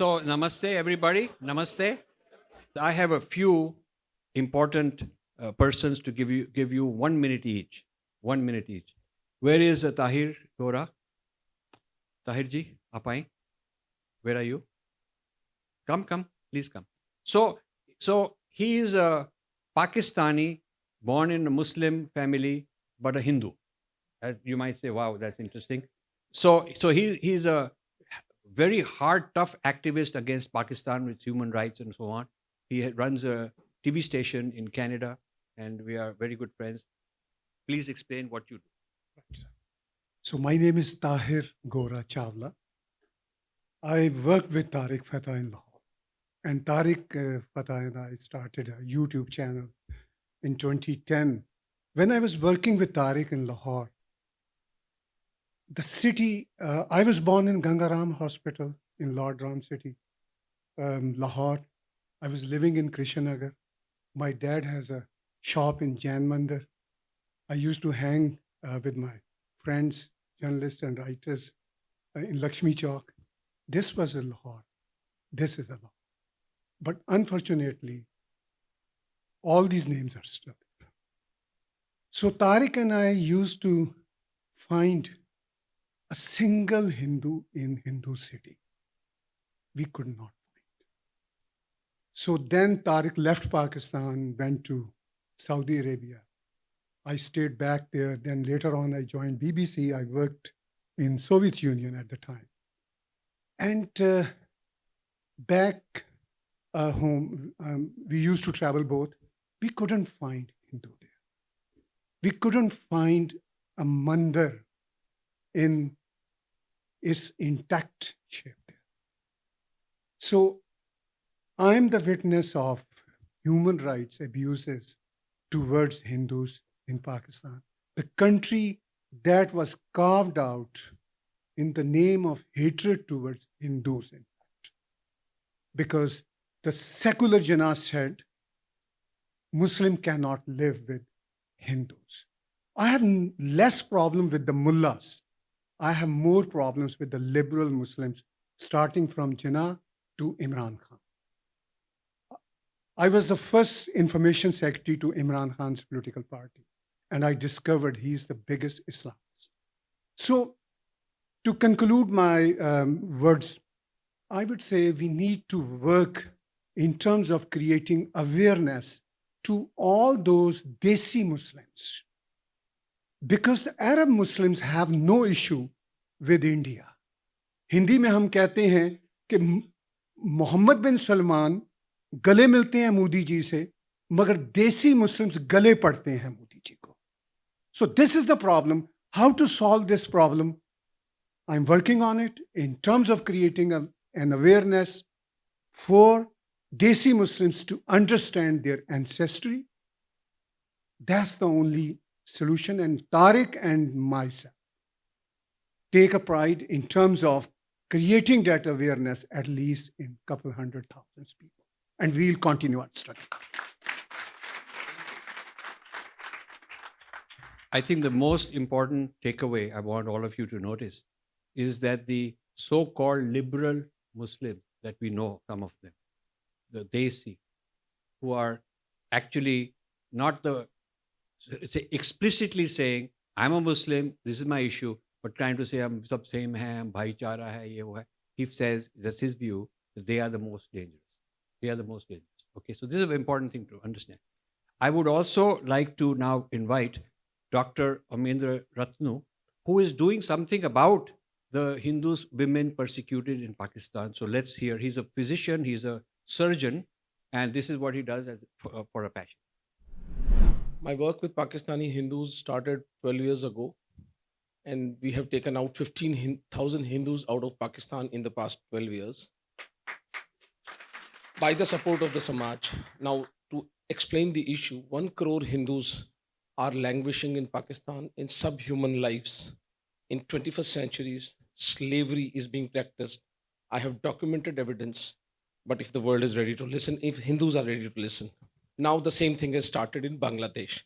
So namaste, everybody. Namaste. I have a few important persons to give you 1 minute each. 1 minute each. Where is Tahir Gora? Tahir ji, aap aaye. Where are you? Come, please come. So he is a Pakistani, born in a Muslim family, but a Hindu. As you might say, wow, that's interesting. So he's a very hard, tough activist against Pakistan with human rights and so on. He runs a TV station in Canada, and we are very good friends. Please explain what you do. So my name is Tahir Gora Chawla. I worked with Tariq Fatah in Lahore. And Tariq Fatah and I started a YouTube channel in 2010. When I was working with Tariq in Lahore, the city, I was born in Gangaram Hospital in Lord Ram City, Lahore. I was living in Krishnanagar. My dad has a shop in Jain Mandir. I used to hang with my friends, journalists and writers in Lakshmi Chowk. This was in Lahore. This is a Lahore. But unfortunately, all these names are still there. So Tariq and I used to find a single Hindu in Hindu city. We could not find. So then Tariq left Pakistan, went to Saudi Arabia. I stayed back there. Then later on, I joined BBC. I worked in Soviet Union at the time. And back home, we used to travel both. We couldn't find Hindu there. We couldn't find a mandir in its intact shape there. So I'm the witness of human rights abuses towards Hindus in Pakistan, the country that was carved out in the name of hatred towards Hindus, in fact. Because the secular Jinnah said, Muslim cannot live with Hindus. I have less problem with the mullahs. I have more problems with the liberal Muslims, starting from Jinnah to Imran Khan. I was the first information secretary to Imran Khan's political party, and I discovered he's the biggest Islamist. So to conclude my words, I would say we need to work in terms of creating awareness to all those Desi Muslims, because the Arab Muslims have no issue with India. Hindi में हम कहते हैं कि मोहम्मद बिन सलमान गले मिलते हैं मोदी जी से, मगर देसी मुस्लिम्स गले पड़ते हैं मोदी जी को. So this is the problem. How to solve this problem? I'm working on it in terms of creating an awareness for Desi Muslims to understand their ancestry. That's the only solution. And Tariq and myself take a pride in terms of creating that awareness at least in a couple 100,000 people. And we'll continue our study. I think the most important takeaway I want all of you to notice is that the so-called liberal Muslims that we know, some of them, the Desi, who are actually not explicitly saying, I'm a Muslim, this is my issue, but trying to say, I'm sab same hai, hum bhaichara hai, ye wo hai. He says, that's his view, that they are the most dangerous. They are the most dangerous. Okay, so this is an important thing to understand. I would also like to now invite Dr. Amenra Ratnau, who is doing something about the Hindus, women persecuted in Pakistan. So let's hear. He's a physician, he's a surgeon, and this is what he does for a passion. My work with Pakistani Hindus started 12 years ago, and we have taken out 15,000 Hindus out of Pakistan in the past 12 years by the support of the Samaj. Now, to explain the issue, 1 crore Hindus are languishing in Pakistan in subhuman lives. In 21st centuries, slavery is being practiced. I have documented evidence, but if the world is ready to listen, if Hindus are ready to listen. Now the same thing has started in Bangladesh.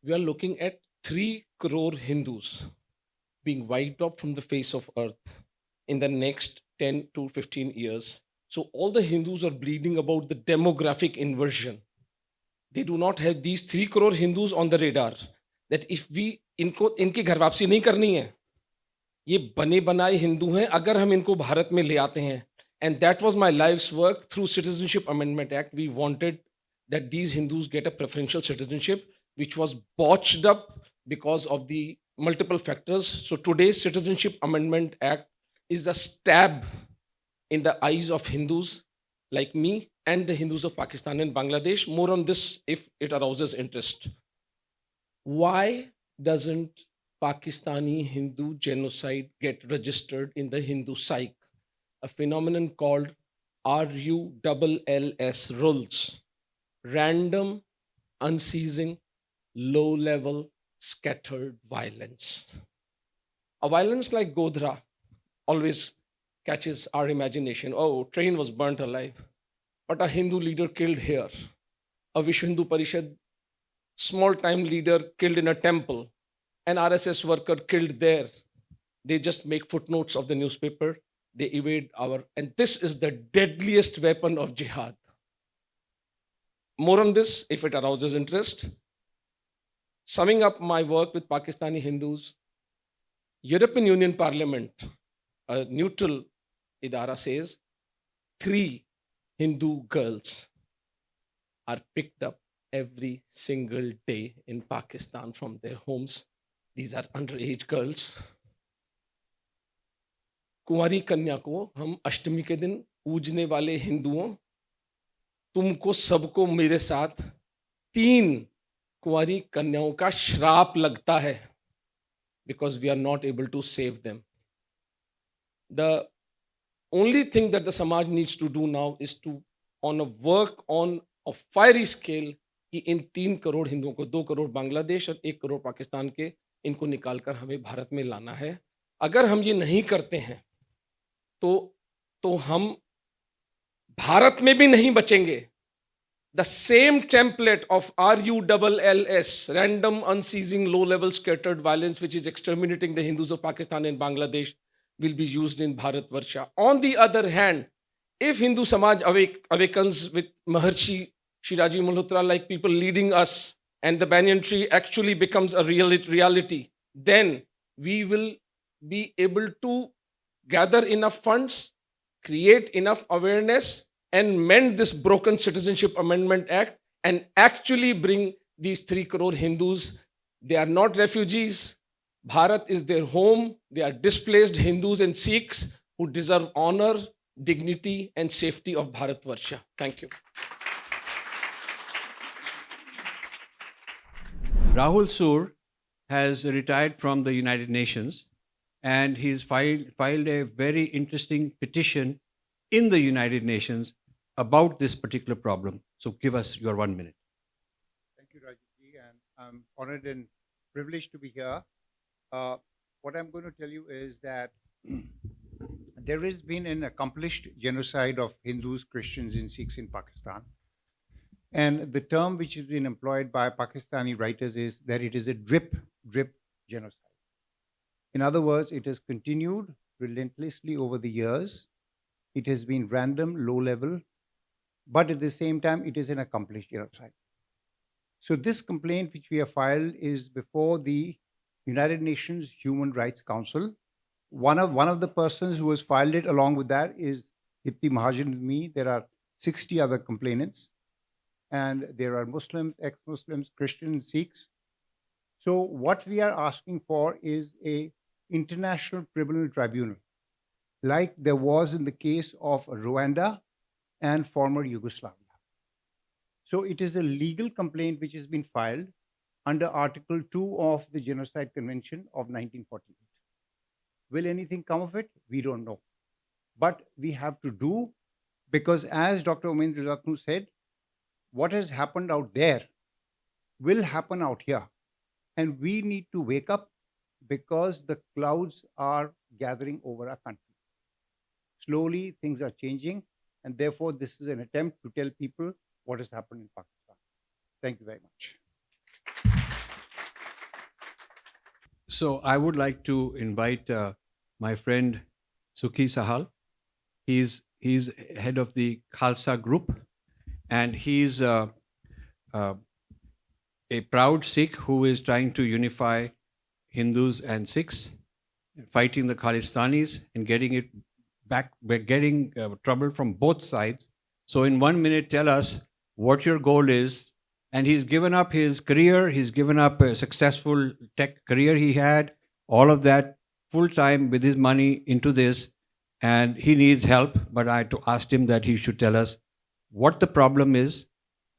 We are looking at 3 crore Hindus being wiped out from the face of earth in the next 10 to 15 years. So all the Hindus are bleeding about the demographic inversion. They do not have these 3 crore Hindus on the radar that if we इनकी घर वापसी नहीं करनी है, ये बने बनाए हिंदू हैं, अगर हम इनको भारत में ले आते हैं, and that was my life's work through Citizenship Amendment Act. We wanted that these Hindus get a preferential citizenship, which was botched up because of the multiple factors. So today's Citizenship Amendment Act is a stab in the eyes of Hindus like me and the Hindus of Pakistan and Bangladesh. More on this if it arouses interest. Why doesn't Pakistani Hindu genocide get registered in the Hindu psyche? A phenomenon called RULLS rules. Random, unceasing, low-level, scattered violence. A violence like Godhra always catches our imagination. Oh, train was burnt alive. But a Hindu leader killed here. A Vishwa Hindu Parishad small-time leader killed in a temple. An RSS worker killed there. They just make footnotes of the newspaper. They evade our... And this is the deadliest weapon of jihad. More on this, if it arouses interest. Summing up my work with Pakistani Hindus, European Union Parliament, a neutral idara, says 3 Hindu girls are picked up every single day in Pakistan from their homes. These are underage girls. कुंवारी कन्या को हम अष्टमी के दिन पूजने वाले हिंदुओं, तुमको सबको मेरे साथ 3 कुंवारी कन्याओं का श्राप लगता है because we are not able to save them. The only thing that the Samaj needs to do now is to work on a fiery scale कि इन 3 करोड़ हिंदुओं को, 2 करोड़ बांग्लादेश और 1 करोड़ पाकिस्तान के, इनको निकालकर हमें भारत में लाना है. अगर हम ये नहीं करते हैं तो हम भारत में भी नहीं बचेंगे. The same template of RULLS, random, unceasing, low-level scattered violence, which is exterminating the Hindus of Pakistan and Bangladesh, will be used in Bharatvarsha. On the other hand, if Hindu Samaj awakens with Maharshi Shiraji Malhotra, like people leading us, and the banyan tree actually becomes a reality, then we will be able to gather enough funds, create enough awareness, and mend this broken Citizenship Amendment Act and actually bring these 3 crore Hindus. They are not refugees. Bharat is their home. They are displaced Hindus and Sikhs who deserve honor, dignity, and safety of Bharatvarsha. Thank you. Rahul Sur has retired from the United Nations, and he's filed a very interesting petition in the United Nations about this particular problem. So give us your 1 minute. Thank you, Rajji, and I'm honored and privileged to be here. What I'm going to tell you is that there has been an accomplished genocide of Hindus, Christians, and Sikhs in Pakistan. And the term which has been employed by Pakistani writers is that it is a drip genocide. In other words, it has continued relentlessly over the years. It has been random, low level, but at the same time, it is an accomplished genocide. So this complaint which we have filed is before the United Nations Human Rights Council. One of the persons who has filed it along with that is Dipti Mahajan and me. There are 60 other complainants, and there are Muslims, ex-Muslims, Christians, Sikhs. So what we are asking for is a international criminal tribunal, like there was in the case of Rwanda and former Yugoslavia. So it is a legal complaint which has been filed under Article 2 of the Genocide Convention of 1948. Will anything come of it? We don't know. But we have to do, because as Dr. Amenra Ratnau said, what has happened out there will happen out here. And we need to wake up because the clouds are gathering over our country. Slowly, things are changing, and therefore, this is an attempt to tell people what has happened in Pakistan. Thank you very much. So I would like to invite my friend Suki Sahal. He's He's head of the Khalsa group, and he's a proud Sikh who is trying to unify Hindus and Sikhs, fighting the Khalistanis and getting it back, getting trouble from both sides. So, in 1 minute, tell us what your goal is. And he's given up his career, he's given up a successful tech career he had, all of that full time with his money into this. And he needs help, but I asked him that he should tell us what the problem is,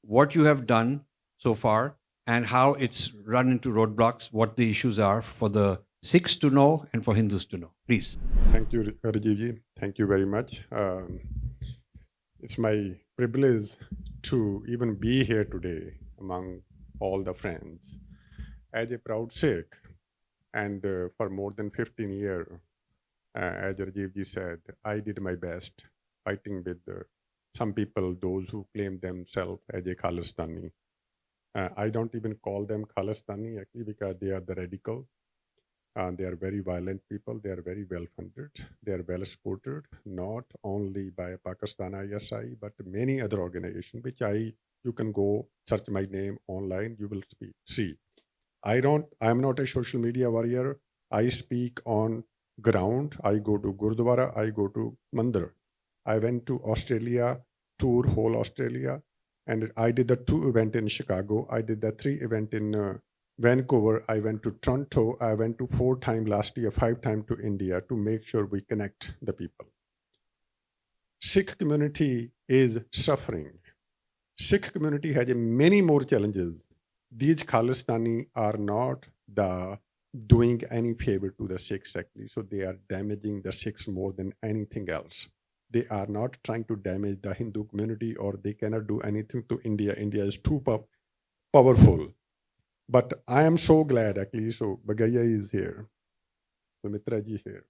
what you have done so far, and how it's run into roadblocks, what the issues are for the Sikhs to know and for Hindus to know. Please. Thank you, Rajiv. Thank you very much. It's my privilege to even be here today among all the friends. As a proud Sikh, and for more than 15 years, as Rajiv ji said, I did my best fighting with some people, those who claim themselves as a Khalistani. I don't even call them Khalistani actually because they are the radical. They are very violent people. They are very well funded. They are well supported, not only by Pakistan ISI, but many other organizations, which you can go search my name online, you will see. I'm not a social media warrior. I speak on ground. I go to Gurdwara, I go to Mandir. I went to Australia, tour whole Australia, and I did the 2 event in Chicago. I did the 3 event in Vancouver. I went to Toronto. I went to 4 times last year, 5 times to India to make sure we connect the people. Sikh community is suffering. Sikh community has many more challenges. These Khalistani are not doing any favor to the Sikhs actually, so they are damaging the Sikhs more than anything else. They are not trying to damage the Hindu community, or they cannot do anything to India. India is too powerful. But I am so glad actually, so Bagaya is here, Sumitra ji here.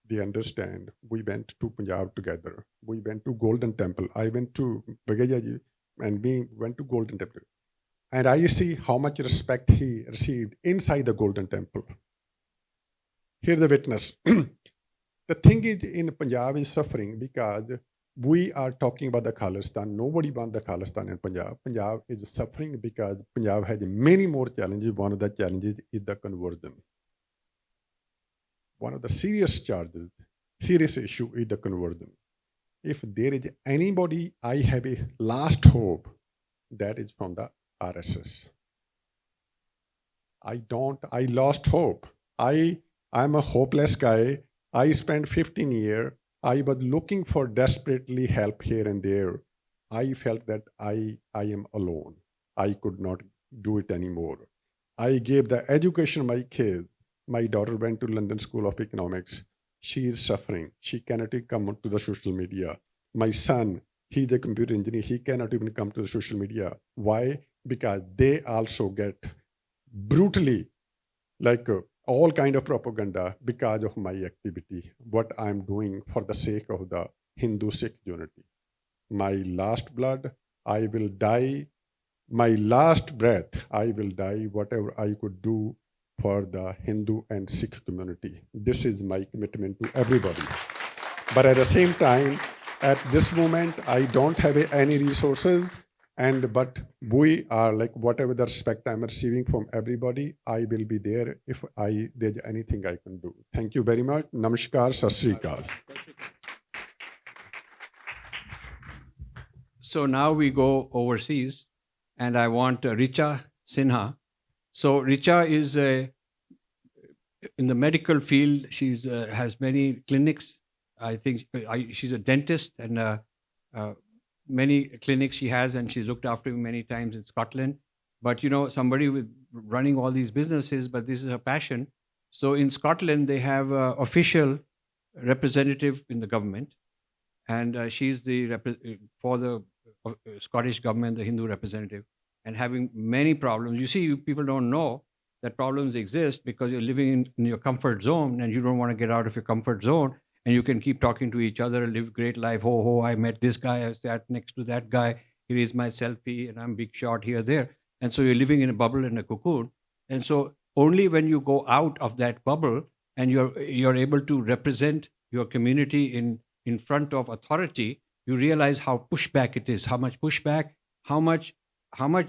They understand. We went to Punjab together. We went to Golden Temple. I went to Bagaya ji and we went to Golden Temple. And I see how much respect he received inside the Golden Temple. Here the witness. The thing is, in Punjab is suffering because we are talking about the Khalistan. Nobody wants the Khalistan in Punjab. Punjab is suffering because Punjab has many more challenges. One of the challenges is the conversion. One of the serious issue is the conversion. If there is anybody, I have a last hope, that is from the RSS. I lost hope. I'm a hopeless guy. I spent 15 years. I was looking for desperately help here and there. I felt that I am alone. I could not do it anymore. I gave the education my kids. My daughter went to London School of Economics. She is suffering. She cannot even come to the social media. My son, he's a computer engineer. He cannot even come to the social media. Why? Because they also get brutally, like all kind of propaganda because of my activity, what I'm doing for the sake of the Hindu-Sikh unity. My last blood, I will die. My last breath, I will die whatever I could do for the Hindu and Sikh community. This is my commitment to everybody. But at the same time, at this moment, I don't have any resources. But we are like, whatever the respect I'm receiving from everybody, I will be there if there's anything I can do. Thank you very much. Namaskar, Sat Sri Akal. So now we go overseas, and I want Richa Sinha. So Richa is in the medical field. She's has many clinics. I think she's a dentist, and many clinics she has, and she's looked after many times in Scotland. But somebody with running all these businesses, but this is her passion. So in Scotland, they have an official representative in the government, and she's for the Scottish government, the Hindu representative, and having many problems. You see, people don't know that problems exist because you're living in your comfort zone, and you don't want to get out of your comfort zone. And you can keep talking to each other, live great life. Ho, I met this guy, I sat next to that guy. Here is my selfie, and I'm big shot here, there. And so you're living in a bubble and a cocoon. And so only when you go out of that bubble and you're able to represent your community in in front of authority, you realize how pushback it is, how much pushback, how much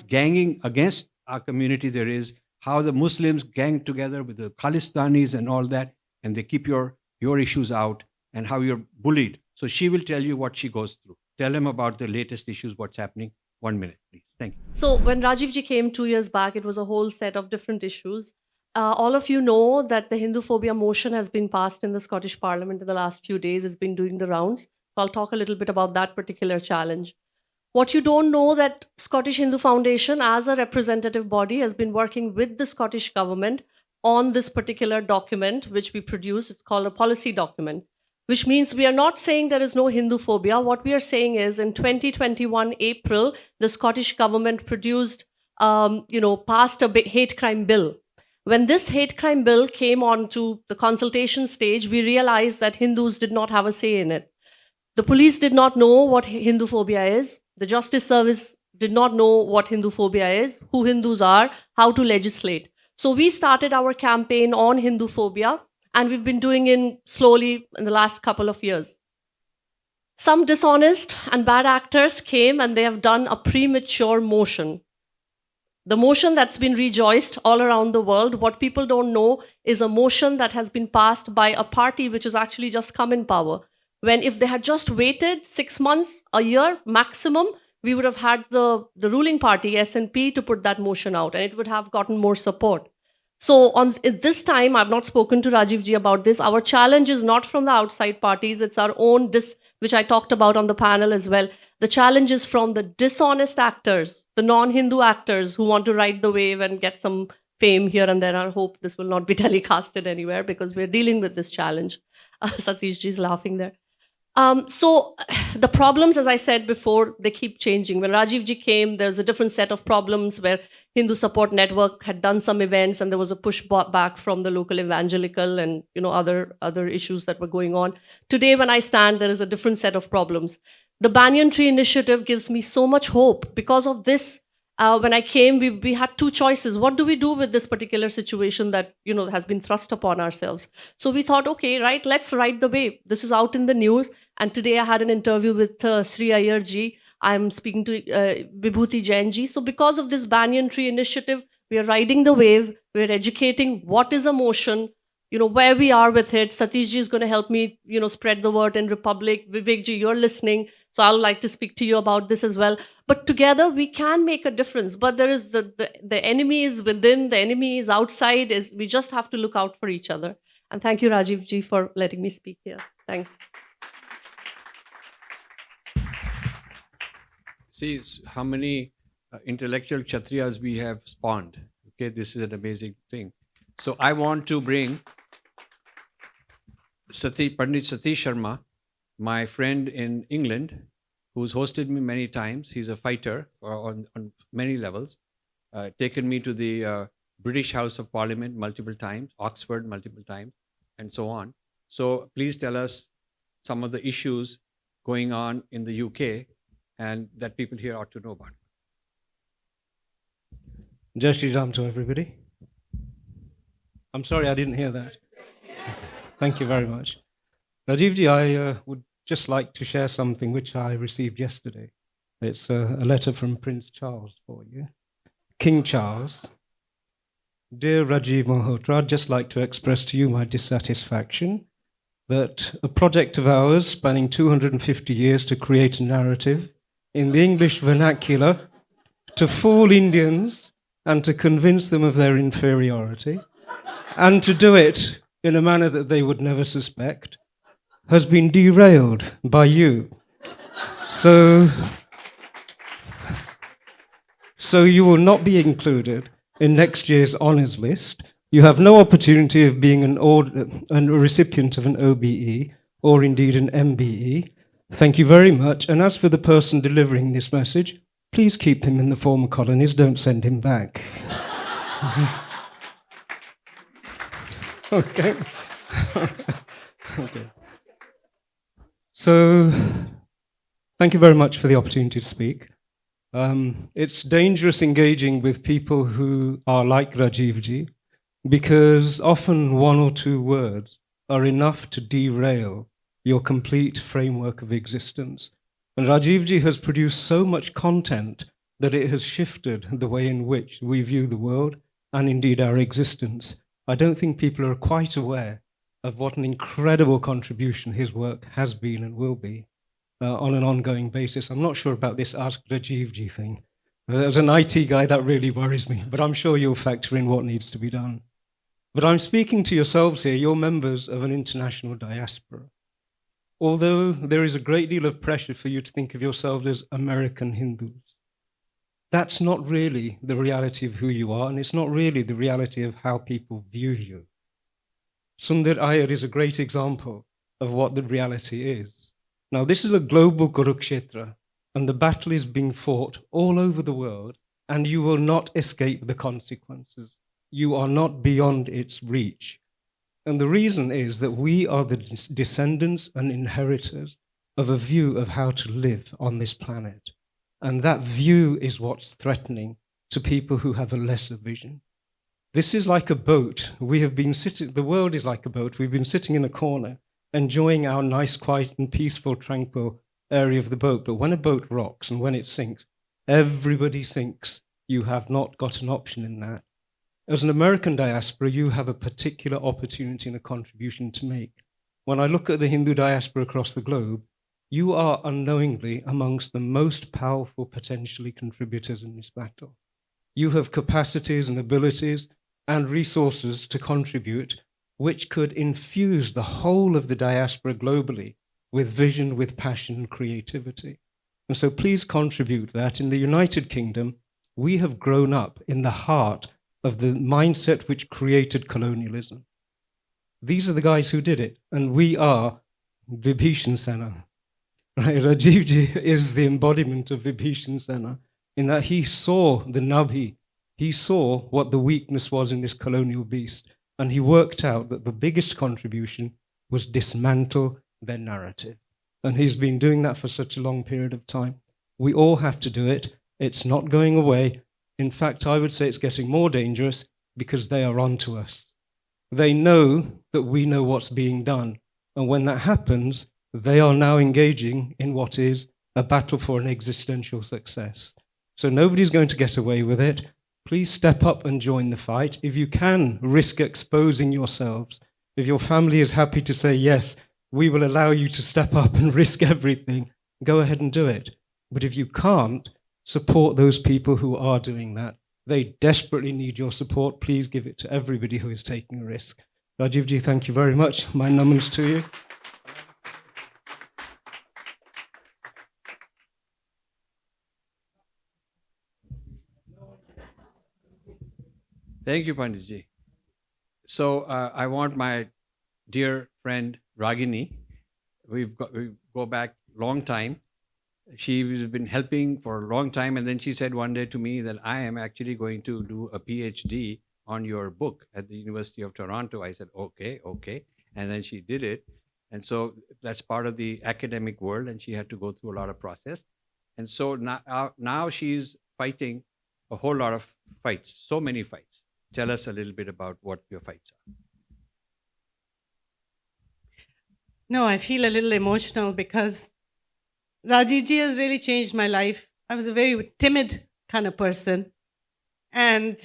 ganging against our community there is, how the Muslims gang together with the Khalistanis and all that, and they keep your issues out, and how you're bullied. So she will tell you what she goes through. Tell him about the latest issues, what's happening. 1 minute, please. Thank you. So when Rajiv ji came 2 years back, it was a whole set of different issues. All of you know that the Hindu phobia motion has been passed in the Scottish Parliament in the last few days. It's been doing the rounds. So I'll talk a little bit about that particular challenge. What you don't know that Scottish Hindu Foundation as a representative body has been working with the Scottish government on this particular document, which we produced. It's called a policy document, which means we are not saying there is no Hindu phobia. What we are saying is in 2021 April, the Scottish government produced, passed a hate crime bill. When this hate crime bill came on to the consultation stage, we realized that Hindus did not have a say in it. The police did not know what Hindu phobia is. The Justice Service did not know what Hindu phobia is, who Hindus are, how to legislate. So we started our campaign on Hindu phobia, and we've been doing it slowly in the last couple of years. Some dishonest and bad actors came and they have done a premature motion. The motion that's been rejoiced all around the world, what people don't know is a motion that has been passed by a party which has actually just come in power. When if they had just waited 6 months, a year maximum, we would have had the ruling party, SNP, to put that motion out, and it would have gotten more support. So on this time, I've not spoken to Rajiv ji about this. Our challenge is not from the outside parties. It's our own, which I talked about on the panel as well. The challenge is from the dishonest actors, the non-Hindu actors who want to ride the wave and get some fame here and there. I hope this will not be telecasted anywhere because we're dealing with this challenge. Satish ji is laughing there. So the problems, as I said before, they keep changing. When Rajiv ji came, there's a different set of problems where Hindu Support Network had done some events and there was a push back from the local evangelical and other issues that were going on. Today, when I stand, there is a different set of problems. The Banyan Tree Initiative gives me so much hope. Because of this, when I came, we had two choices. What do we do with this particular situation that has been thrust upon ourselves? So we thought, okay, right, let's ride the wave. This is out in the news. And today I had an interview with Sri Ayar ji. I'm speaking to Vibhuti Jain ji. So because of this Banyan Tree Initiative, we are riding the wave. We're educating what is a motion, where we are with it. Satish ji is going to help me, spread the word in Republic. Vivek ji, you're listening. So I would like to speak to you about this as well. But together we can make a difference. But there is the enemy is within, the enemy is outside. We just have to look out for each other. And thank you, Rajiv ji, for letting me speak here. Thanks. See how many intellectual Kshatriyas we have spawned. Okay, this is an amazing thing. So I want to bring Pandit Satish Sharma, my friend in England, who's hosted me many times. He's a fighter on many levels, taken me to the British House of Parliament multiple times, Oxford multiple times, and so on. So please tell us some of the issues going on in the UK and that people here ought to know about. Jai Shri Ram to everybody. I'm sorry I didn't hear that. Thank you very much. Rajiv ji, I would just like to share something which I received yesterday. It's a letter from Prince Charles for you. King Charles. Dear Rajiv Malhotra, I'd just like to express to you my dissatisfaction that a project of ours spanning 250 years to create a narrative in the English vernacular to fool Indians and to convince them of their inferiority and to do it in a manner that they would never suspect has been derailed by you. So you will not be included in next year's honours list. You have no opportunity of being a recipient of an OBE or indeed an MBE. Thank you very much. And as for the person delivering this message, please keep him in the former colonies. Don't send him back. Okay. Okay. So, thank you very much for the opportunity to speak. It's dangerous engaging with people who are like Rajiv ji, because often one or two words are enough to derail your complete framework of existence. And Rajivji has produced so much content that it has shifted the way in which we view the world and indeed our existence. I don't think people are quite aware of what an incredible contribution his work has been and will be on an ongoing basis. I'm not sure about this Ask Rajivji thing. As an IT guy, that really worries me, but I'm sure you'll factor in what needs to be done. But I'm speaking to yourselves here, you're members of an international diaspora. Although there is a great deal of pressure for you to think of yourselves as American Hindus, that's not really the reality of who you are, and it's not really the reality of how people view you. Sundar Ayar is a great example of what the reality is. Now, this is a global Kurukshetra, and the battle is being fought all over the world, and you will not escape the consequences. You are not beyond its reach. And the reason is that we are the descendants and inheritors of a view of how to live on this planet. And that view is what's threatening to people who have a lesser vision. This is like a boat. We have been sitting, the world is like a boat. We've been sitting in a corner, enjoying our nice, quiet, and peaceful, tranquil area of the boat. But when a boat rocks and when it sinks, everybody sinks. You have not got an option in that. As an American diaspora, you have a particular opportunity and a contribution to make. When I look at the Hindu diaspora across the globe, you are unknowingly amongst the most powerful potentially contributors in this battle. You have capacities and abilities and resources to contribute, which could infuse the whole of the diaspora globally with vision, with passion and creativity. And so please contribute that. In the United Kingdom, we have grown up in the heart of the mindset which created colonialism. These are the guys who did it, and we are Vibhishan Sena. Right? Rajivji is the embodiment of Vibhishan Sena, in that he saw the Nabhi, he saw what the weakness was in this colonial beast, and he worked out that the biggest contribution was dismantle their narrative. And he's been doing that for such a long period of time. We all have to do it. It's not going away. In fact, I would say it's getting more dangerous because they are onto us. They know that we know what's being done. And when that happens, they are now engaging in what is a battle for an existential success. So nobody's going to get away with it. Please step up and join the fight. If you can, risk exposing yourselves. If your family is happy to say, yes, we will allow you to step up and risk everything, go ahead and do it. But if you can't, support those people who are doing that. They desperately need your support. Please give it to everybody who is taking a risk. Rajivji, thank you very much. My namans to you. Thank you, Panditji. So I want my dear friend Ragini. We go back long time. She's been helping for a long time, and then she said one day to me that I am actually going to do a PhD on your book at the University of Toronto. I said, okay. And then she did it. And so that's part of the academic world, and she had to go through a lot of process. And so now she's fighting a whole lot of fights, so many fights. Tell us a little bit about what your fights are. No, I feel a little emotional because Rajivji has really changed my life. I was a very timid kind of person. And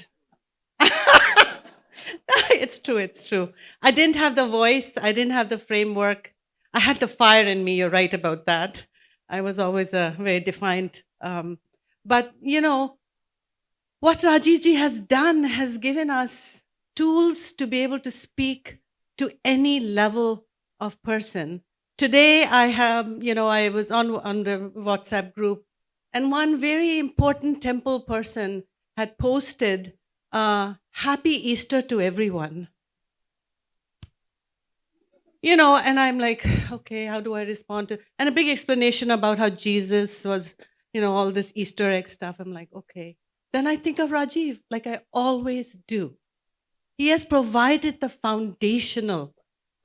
it's true. I didn't have the voice. I didn't have the framework. I had the fire in me. You're right about that. I was always a very defiant. But, you know, what Rajivji has done has given us tools to be able to speak to any level of person. Today, I was on the WhatsApp group, and one very important temple person had posted, Happy Easter to everyone. You know, and I'm like, okay, how do I respond to? And a big explanation about how Jesus was, you know, all this Easter egg stuff. I'm like, okay. Then I think of Rajiv, like I always do. He has provided the foundational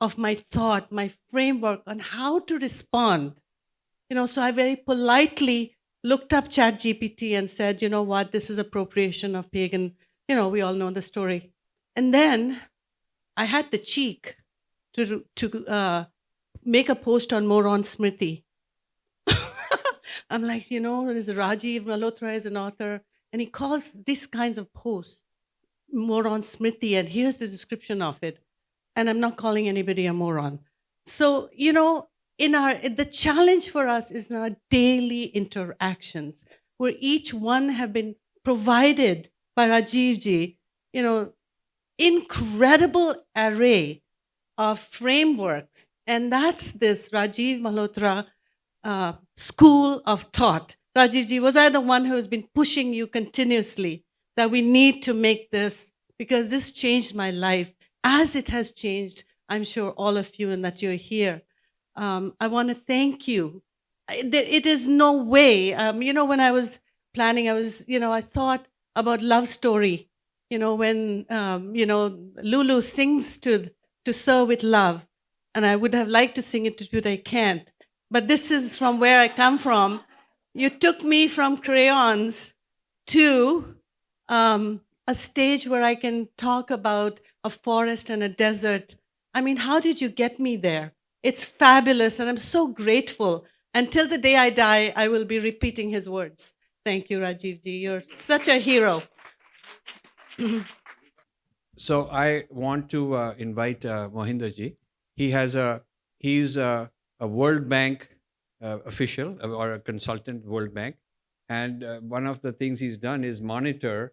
of my thought, my framework on how to respond. You know, so I very politely looked up ChatGPT and said, you know what, this is appropriation of pagan, you know, we all know the story. And then I had the cheek to make a post on Moron Smriti. I'm like, there's Rajiv Malhotra is an author, and he calls these kinds of posts Moron Smriti, and here's the description of it. And I'm not calling anybody a moron. So, the challenge for us is in our daily interactions, where each one have been provided by Rajivji, incredible array of frameworks. And that's this Rajiv Malhotra school of thought. Rajivji, was I the one who has been pushing you continuously that we need to make this, because this changed my life as it has changed, I'm sure, all of you, and that you're here. I want to thank you. It is no way, when I was planning, I thought about love story, when, Lulu sings to Sir with love, and I would have liked to sing it to you, but I can't. But this is from where I come from. You took me from crayons to a stage where I can talk about a forest and a desert. I mean, how did you get me there? It's fabulous, and I'm so grateful. Until the day I die, I will be repeating his words. Thank you, Rajivji. You're such a hero. So I want to invite Mohinder ji. He's a World Bank official or a consultant World Bank. And one of the things he's done is monitor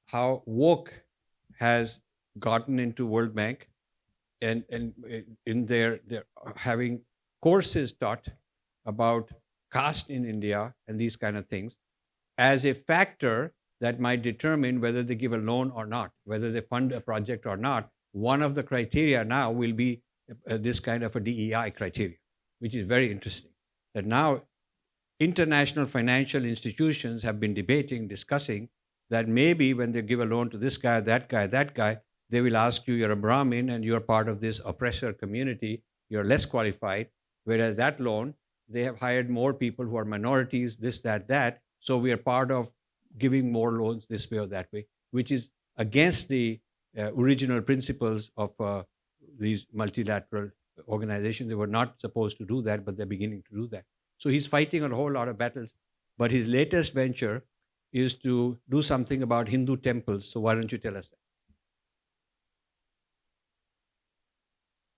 how woke has gotten into World Bank, and in they're having courses taught about caste in India and these kind of things as a factor that might determine whether they give a loan or not, whether they fund a project or not. One of the criteria now will be this kind of a DEI criteria, which is very interesting. That now international financial institutions have been debating, discussing that maybe when they give a loan to this guy, that guy, they will ask you, you're a Brahmin and you're part of this oppressor community, you're less qualified. Whereas that loan, they have hired more people who are minorities, this, that. So we are part of giving more loans this way or that way, which is against the original principles of these multilateral organizations. They were not supposed to do that, but they're beginning to do that. So he's fighting a whole lot of battles. But his latest venture is to do something about Hindu temples. So why don't you tell us that?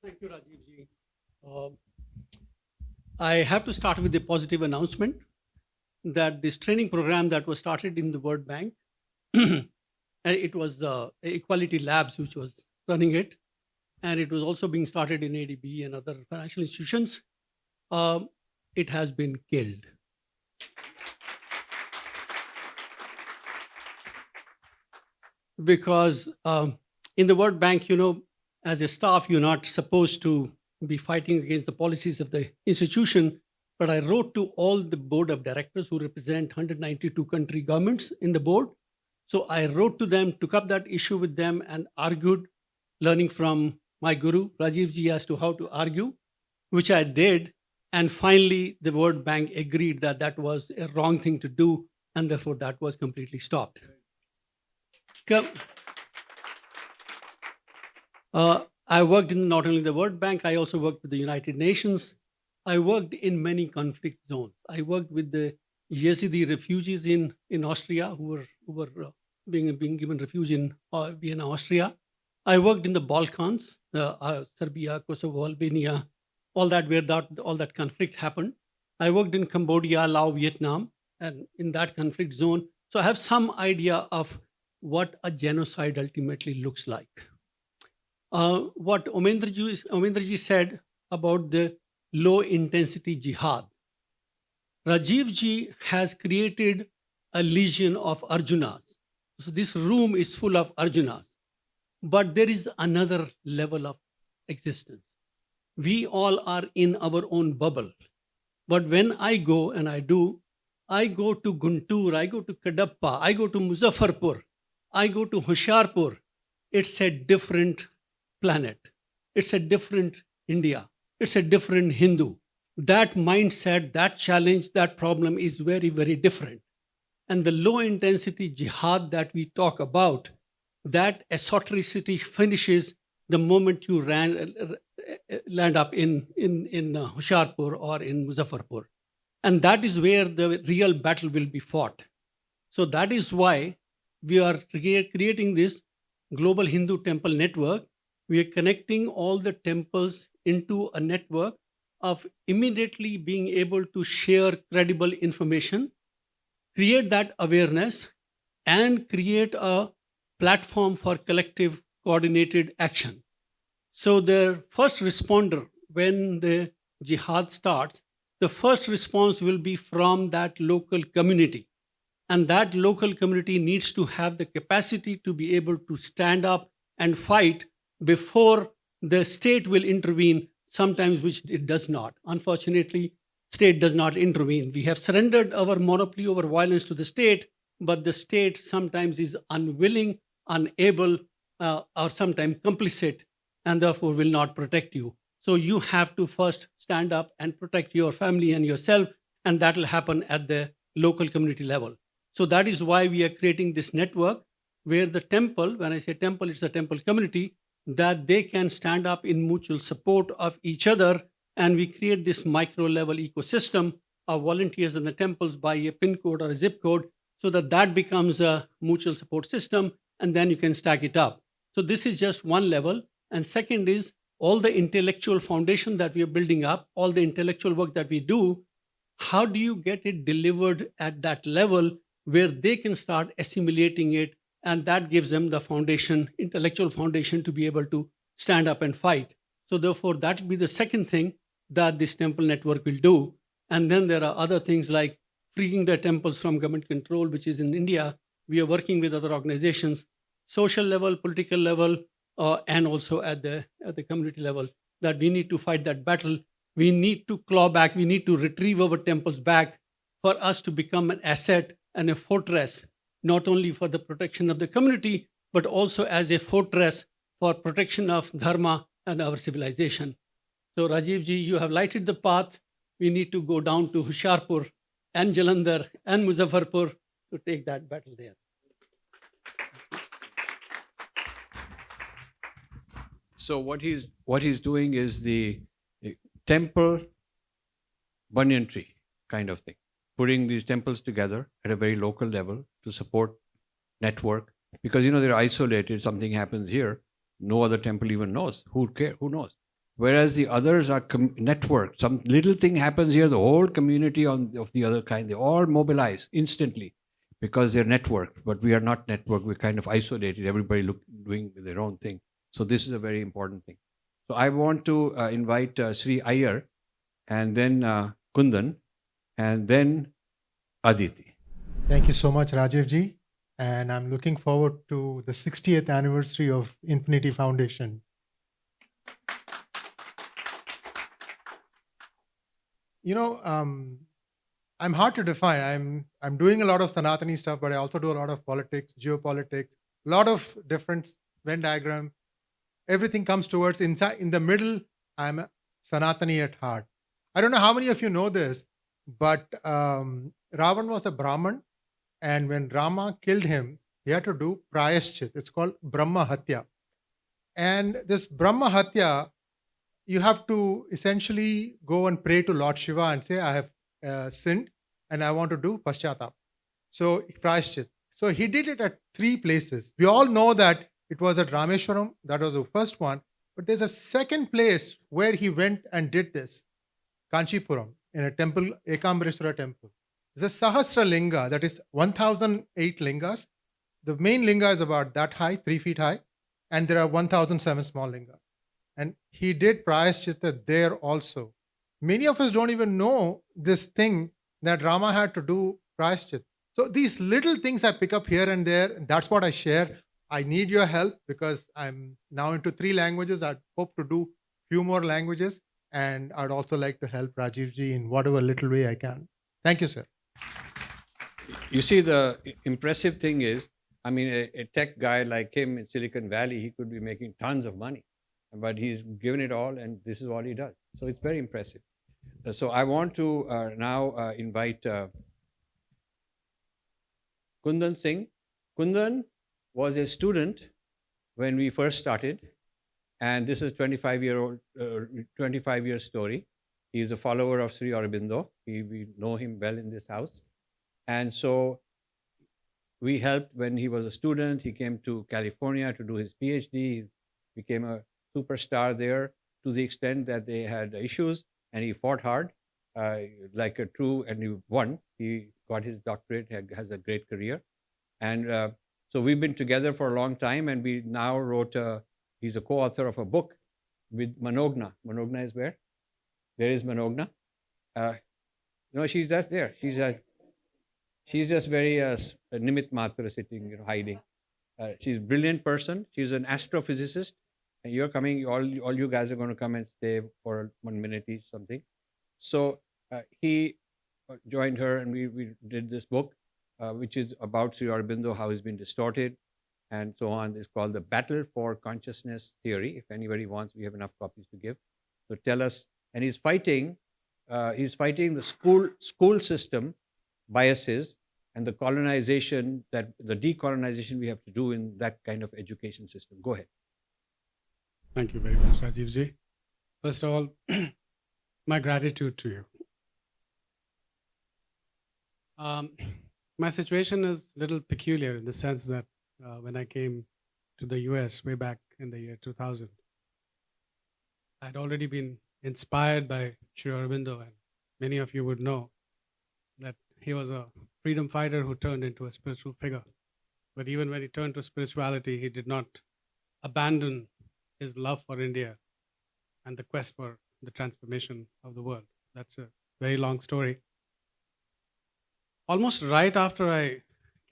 Thank you, Rajivji. I have to start with a positive announcement that this training program that was started in the World Bank, it was the Equality Labs which was running it, and it was also being started in ADB and other financial institutions. It has been killed. Because in the World Bank, as a staff, you're not supposed to be fighting against the policies of the institution. But I wrote to all the board of directors who represent 192 country governments in the board. So I wrote to them, took up that issue with them and argued, learning from my guru, Rajiv ji, as to how to argue, which I did. And finally, the World Bank agreed that that was a wrong thing to do, and therefore that was completely stopped. I worked in not only the World Bank, I also worked with the United Nations. I worked in many conflict zones. I worked with the Yazidi refugees in Austria who were being given refuge in Vienna, Austria. I worked in the Balkans, Serbia, Kosovo, Albania, all that where all that conflict happened. I worked in Cambodia, Laos, Vietnam, and in that conflict zone. So I have some idea of what a genocide ultimately looks like. What Amenra ji said about the low intensity jihad. Rajiv ji has created a legion of Arjunas. So this room is full of Arjunas. But there is another level of existence. We all are in our own bubble. But when I go, and I do, I go to Guntur, I go to Kadapa, I go to Muzaffarpur, I go to Hoshiarpur. It's a different planet. It's a different India. It's a different Hindu. That mindset, that challenge, that problem is very, very different. And the low intensity jihad that we talk about, that esotericity finishes the moment you land up in Hoshiarpur or in Muzaffarpur. And that is where the real battle will be fought. So that is why we are creating this global Hindu temple network. We are connecting all the temples into a network of immediately being able to share credible information, create that awareness, and create a platform for collective coordinated action. So the first responder, when the jihad starts, the first response will be from that local community. And that local community needs to have the capacity to be able to stand up and fight before the state will intervene, sometimes which it does not. Unfortunately, state does not intervene. We have surrendered our monopoly over violence to the state, but the state sometimes is unwilling, unable, or sometimes complicit, and therefore will not protect you. So you have to first stand up and protect your family and yourself, and that will happen at the local community level. So that is why we are creating this network where the temple, when I say temple, it's a temple community, that they can stand up in mutual support of each other, and we create this micro level ecosystem of volunteers in the temples by a pin code or a zip code, so that that becomes a mutual support system, and then you can stack it up. So this is just one level. And second is all the intellectual foundation that we are building up, all the intellectual work that we do, how do you get it delivered at that level where they can start assimilating it, and that gives them the foundation, intellectual foundation, to be able to stand up and fight. So therefore, that will be the second thing that this temple network will do. And then there are other things like freeing the temples from government control, which is in India. We are working with other organizations, social level, political level, and also at the community level, that we need to fight that battle. We need to claw back, we need to retrieve our temples back for us to become an asset and a fortress, not only for the protection of the community, but also as a fortress for protection of dharma and our civilization. So Rajiv ji, you have lighted the path. We need to go down to Hoshiarpur and Jalandhar and Muzaffarpur to take that battle there. So what he's doing is the temple banyan tree kind of thing, putting these temples together at a very local level to support network, because they're isolated. Something happens here, no other temple even knows. Who knows? Whereas the others are networked. Some little thing happens here, the whole community of the other kind, they all mobilize instantly because they're networked. But we are not networked. We're kind of isolated. Everybody doing their own thing. So this is a very important thing. So I want to invite Sri Ayar, and then Kundan, and then Aditi. Thank you so much, Rajiv ji. And I'm looking forward to the 60th anniversary of Infinity Foundation. I'm hard to define. I'm doing a lot of sanatani stuff, but I also do a lot of politics, geopolitics, a lot of different Venn diagram. Everything comes towards inside. In the middle, I'm a sanatani at heart. I don't know how many of you know this, but Ravan was a Brahman, and when Rama killed him, he had to do prayaschit. It's called Brahma Hatya. And this Brahma Hatya, you have to essentially go and pray to Lord Shiva and say, I have sinned and I want to do paschatap. So prayaschit. So he did it at 3 places. We all know that it was at Rameshwaram. That was the first one. But there's a second place where he went and did this. Kanchipuram, in a temple, Ekambareswara temple. There's a Sahasra Linga, that is 1008 lingas. The main linga is about that high, 3 feet high. And there are 1007 small lingas. And he did prayaschita there also. Many of us don't even know this thing that Rama had to do prayaschit. So these little things I pick up here and there, that's what I share. I need your help because I'm now into 3 languages. I hope to do few more languages. And I'd also like to help Rajiv ji in whatever little way I can. Thank you, sir. You see, the impressive thing is, a tech guy like him in Silicon Valley, he could be making tons of money, but he's given it all, and this is all he does. So it's very impressive. So I want to now invite Kundan Singh. Kundan was a student when we first started, And this is 25-year story. He is a follower of Sri Aurobindo. We know him well in this house. And so we helped when he was a student. He came to California to do his PhD. He became a superstar there to the extent that they had issues, and he fought hard like a true, and he won. He got his doctorate, has a great career. And so we've been together for a long time, and we now he's a co-author of a book with Manogna. Manogna is where? Where is Manogna? No, she's just there. She's just very nimit matra, sitting, hiding. She's a brilliant person. She's an astrophysicist. And you're coming, all you guys are going to come and stay for 1 minute each, something. So he joined her, and we did this book, which is about Sri Aurobindo, how he's been distorted, and so on. It's called The Battle for Consciousness Theory. If anybody wants, we have enough copies to give. So tell us, and he's fighting the school system biases and the colonization, the decolonization we have to do in that kind of education system. Go ahead. Thank you very much, Rajivji. First of all, my gratitude to you. My situation is a little peculiar in the sense that when I came to the US way back in the year 2000, I'd already been inspired by Sri Aurobindo, and many of you would know that he was a freedom fighter who turned into a spiritual figure. But even when he turned to spirituality, he did not abandon his love for India and the quest for the transformation of the world. That's a very long story. Almost right after I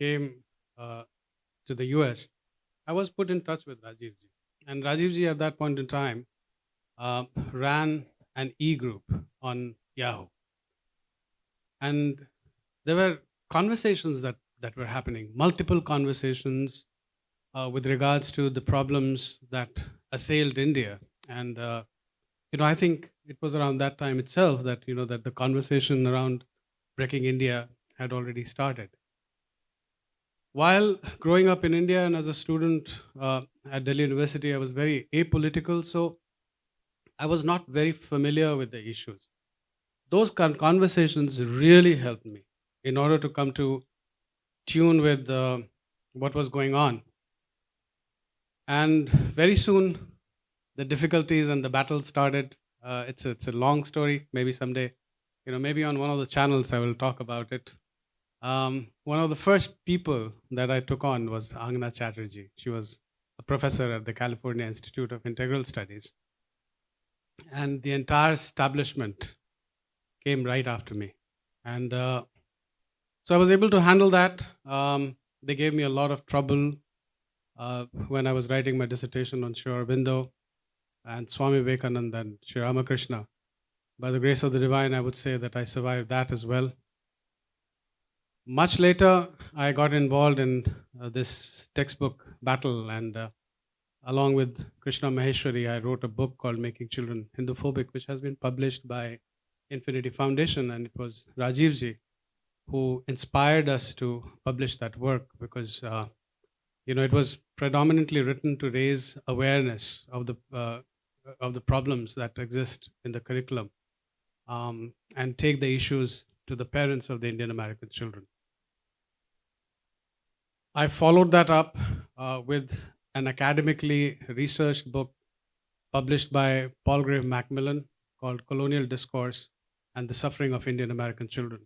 came to the US, I was put in touch with Rajivji. And Rajivji at that point in time ran an e-group on Yahoo. And there were conversations that were happening, multiple conversations with regards to the problems that assailed India. And, I think it was around that time itself that, that the conversation around breaking India had already started. While growing up in India and as a student at Delhi University, I was very apolitical, so I was not very familiar with the issues. Those conversations really helped me in order to come to tune with what was going on. And very soon, the difficulties and the battle started. It's a long story. Maybe someday, maybe on one of the channels I will talk about it. One of the first people that I took on was Angna Chatterjee. She was a professor at the California Institute of Integral Studies. And the entire establishment came right after me. And so I was able to handle that. They gave me a lot of trouble when I was writing my dissertation on Sri Aurobindo and Swami Vivekananda and Sri Ramakrishna. By the grace of the divine, I would say that I survived that as well. Much later, I got involved in this textbook battle, and along with Krishna Maheshwari, I wrote a book called Making Children Hindu-Phobic, which has been published by Infinity Foundation, and it was Rajivji who inspired us to publish that work because it was predominantly written to raise awareness of the problems that exist in the curriculum and take the issues to the parents of the Indian American children. I followed that up with an academically researched book published by Palgrave Macmillan called Colonial Discourse and the Suffering of Indian American Children.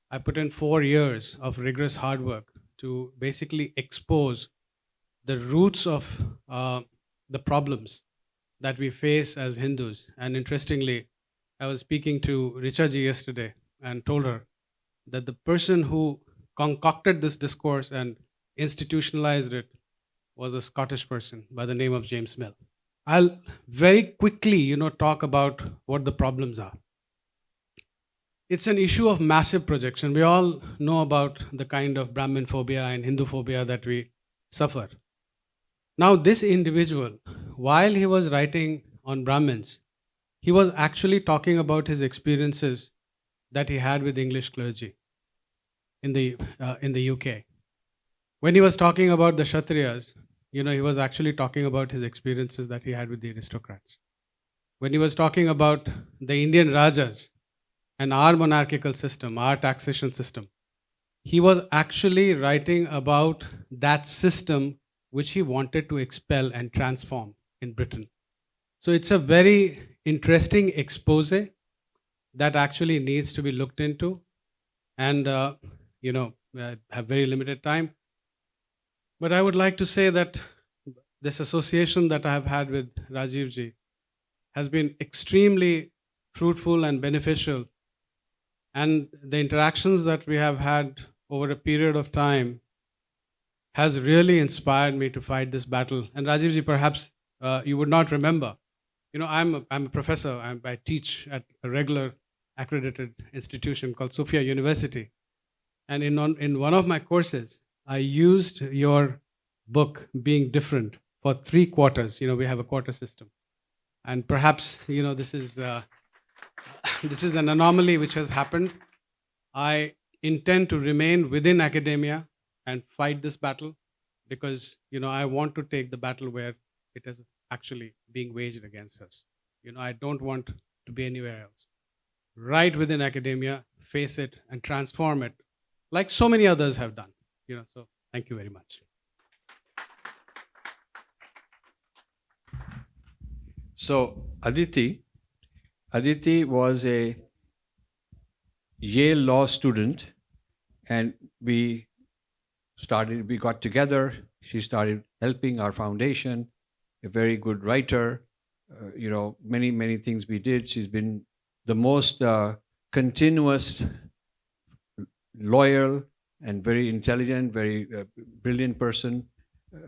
I put in 4 years of rigorous hard work to basically expose the roots of the problems that we face as Hindus. And interestingly, I was speaking to Richa Ji yesterday and told her that the person who concocted this discourse and institutionalized it was a Scottish person by the name of James Mill. I'll very quickly, talk about what the problems are. It's an issue of massive projection. We all know about the kind of Brahmin phobia and Hindu phobia that we suffer. Now, this individual, while he was writing on Brahmins, he was actually talking about his experiences that he had with English clergy in the UK. When he was talking about the Kshatriyas, he was actually talking about his experiences that he had with the aristocrats. When he was talking about the Indian Rajas and our monarchical system, our taxation system, he was actually writing about that system which he wanted to expel and transform in Britain. So it's a very interesting expose that actually needs to be looked into. And, I have very limited time. But I would like to say that this association that I have had with Rajiv ji has been extremely fruitful and beneficial. And the interactions that we have had over a period of time has really inspired me to fight this battle. And Rajiv ji, perhaps you would not remember. I'm a professor. I teach at a regular accredited institution called Sophia University. And in one of my courses, I used your book, Being Different, for 3 quarters. We have a quarter system. And perhaps, this is an anomaly which has happened. I intend to remain within academia and fight this battle because, I want to take the battle where it is actually being waged against us. I don't want to be anywhere else. Right within academia, face it and transform it like so many others have done. So thank you very much. So Aditi was a Yale law student, and we got together. She started helping our foundation, a very good writer, many things we did. She's been the most continuous, loyal, and very intelligent, very brilliant person,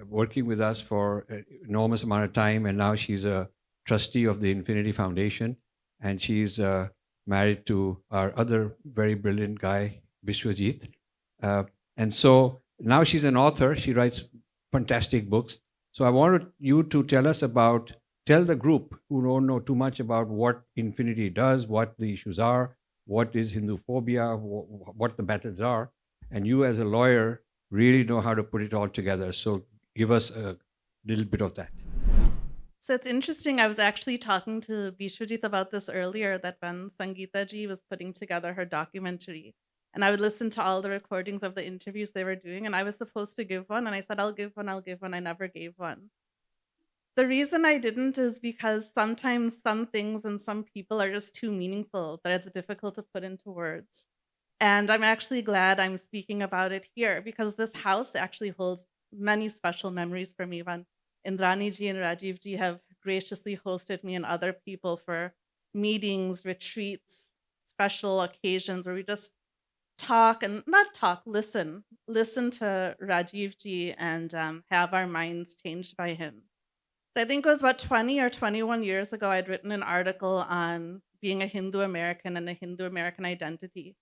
working with us for an enormous amount of time. And now she's a trustee of the Infinity Foundation, and she's married to our other very brilliant guy, Vishwajit. And so now she's an author. She writes fantastic books. So I wanted you to tell the group who don't know too much about what Infinity does, what the issues are, what is Hindu phobia, what the battles are. And you as a lawyer really know how to put it all together. So give us a little bit of that. So it's interesting. I was actually talking to Bishwajit about this earlier, that when Sangeeta ji was putting together her documentary, and I would listen to all the recordings of the interviews they were doing, and I was supposed to give one, and I said, I'll give one. I never gave one. The reason I didn't is because sometimes some things and some people are just too meaningful that it's difficult to put into words. And I'm actually glad I'm speaking about it here because this house actually holds many special memories for me when Indrani ji and Rajiv ji have graciously hosted me and other people for meetings, retreats, special occasions where we just talk and not talk, listen to Rajiv ji and have our minds changed by him. So I think it was about 20 or 21 years ago, I'd written an article on being a Hindu American and a Hindu American identity.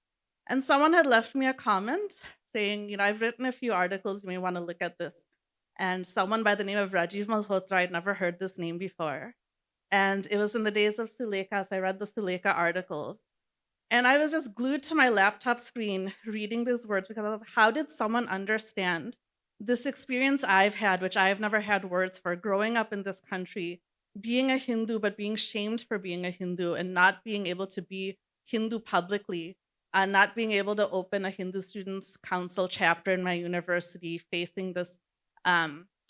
And someone had left me a comment saying, I've written a few articles, you may want to look at this. And someone by the name of Rajiv Malhotra, I'd never heard this name before. And it was in the days of Sulekha, so I read the Sulekha articles. And I was just glued to my laptop screen reading these words because I was, how did someone understand this experience I've had, which I've never had words for, growing up in this country, being a Hindu, but being shamed for being a Hindu and not being able to be Hindu publicly, and not being able to open a Hindu Students' Council chapter in my university, facing this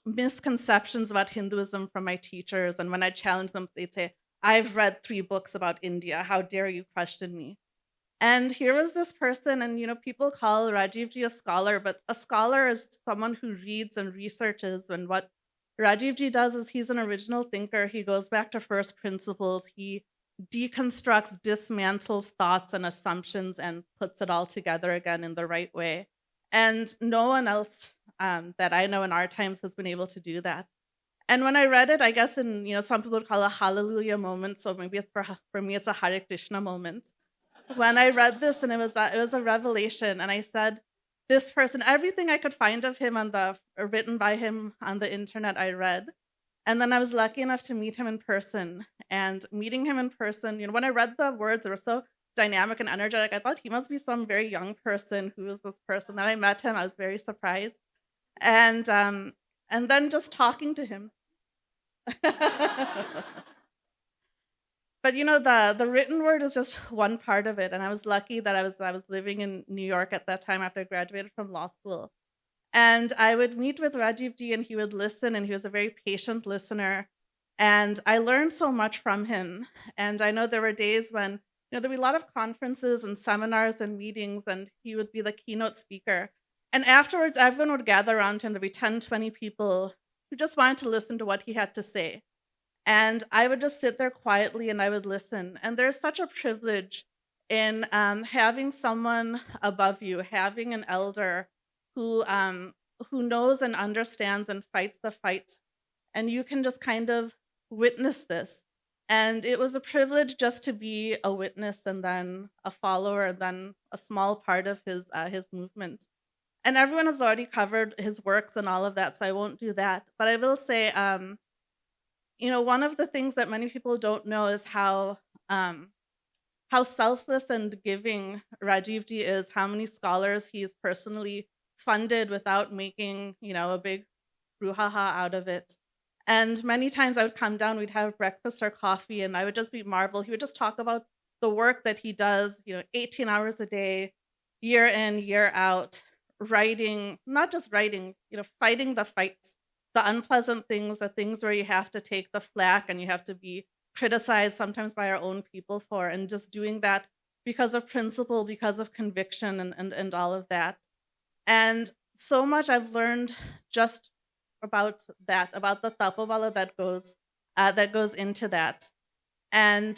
misconceptions about Hinduism from my teachers. And when I challenged them, they'd say, I've read 3 books about India. How dare you question me? And here was this person, and people call Rajiv ji a scholar, but a scholar is someone who reads and researches. And what Rajiv ji does is he's an original thinker. He goes back to first principles. He deconstructs, dismantles thoughts and assumptions and puts it all together again in the right way. And no one else that I know in our times has been able to do that. And when I read it, I guess in, some people would call it a hallelujah moment. So maybe it's for me, it's a Hare Krishna moment. When I read this, and it was a revelation, and I said, this person, everything I could find of him written by him on the internet, I read. And then I was lucky enough to meet him in person. And meeting him in person, when I read the words, they were so dynamic and energetic. I thought he must be some very young person. Who is this person? Then I met him. I was very surprised. And and then just talking to him. But you know, the written word is just one part of it, and I was lucky that I was living in New York at that time after I graduated from law school, and I would meet with Rajiv ji, and he would listen, and he was a very patient listener, and I learned so much from him. And I know there were days when there'd be a lot of conferences and seminars and meetings, and he would be the keynote speaker. And afterwards, everyone would gather around him. There'd be 10, 20 people who just wanted to listen to what he had to say. And I would just sit there quietly and I would listen. And there's such a privilege in having someone above you, having an elder who knows and understands and fights the fights. And you can just kind of witness this. And it was a privilege just to be a witness and then a follower and then a small part of his movement. And everyone has already covered his works and all of that, so I won't do that. But I will say, one of the things that many people don't know is how selfless and giving Rajiv ji is, how many scholars he's personally funded without making, a big brouhaha out of it. And many times I would come down, we'd have breakfast or coffee, and I would just be marveled. He would just talk about the work that he does, 18 hours a day, year in, year out, writing, not just writing, fighting the fights, the unpleasant things, the things where you have to take the flack and you have to be criticized sometimes by our own people for, and just doing that because of principle, because of conviction and all of that. And so much I've learned just about that, about the tapovala that goes into that. And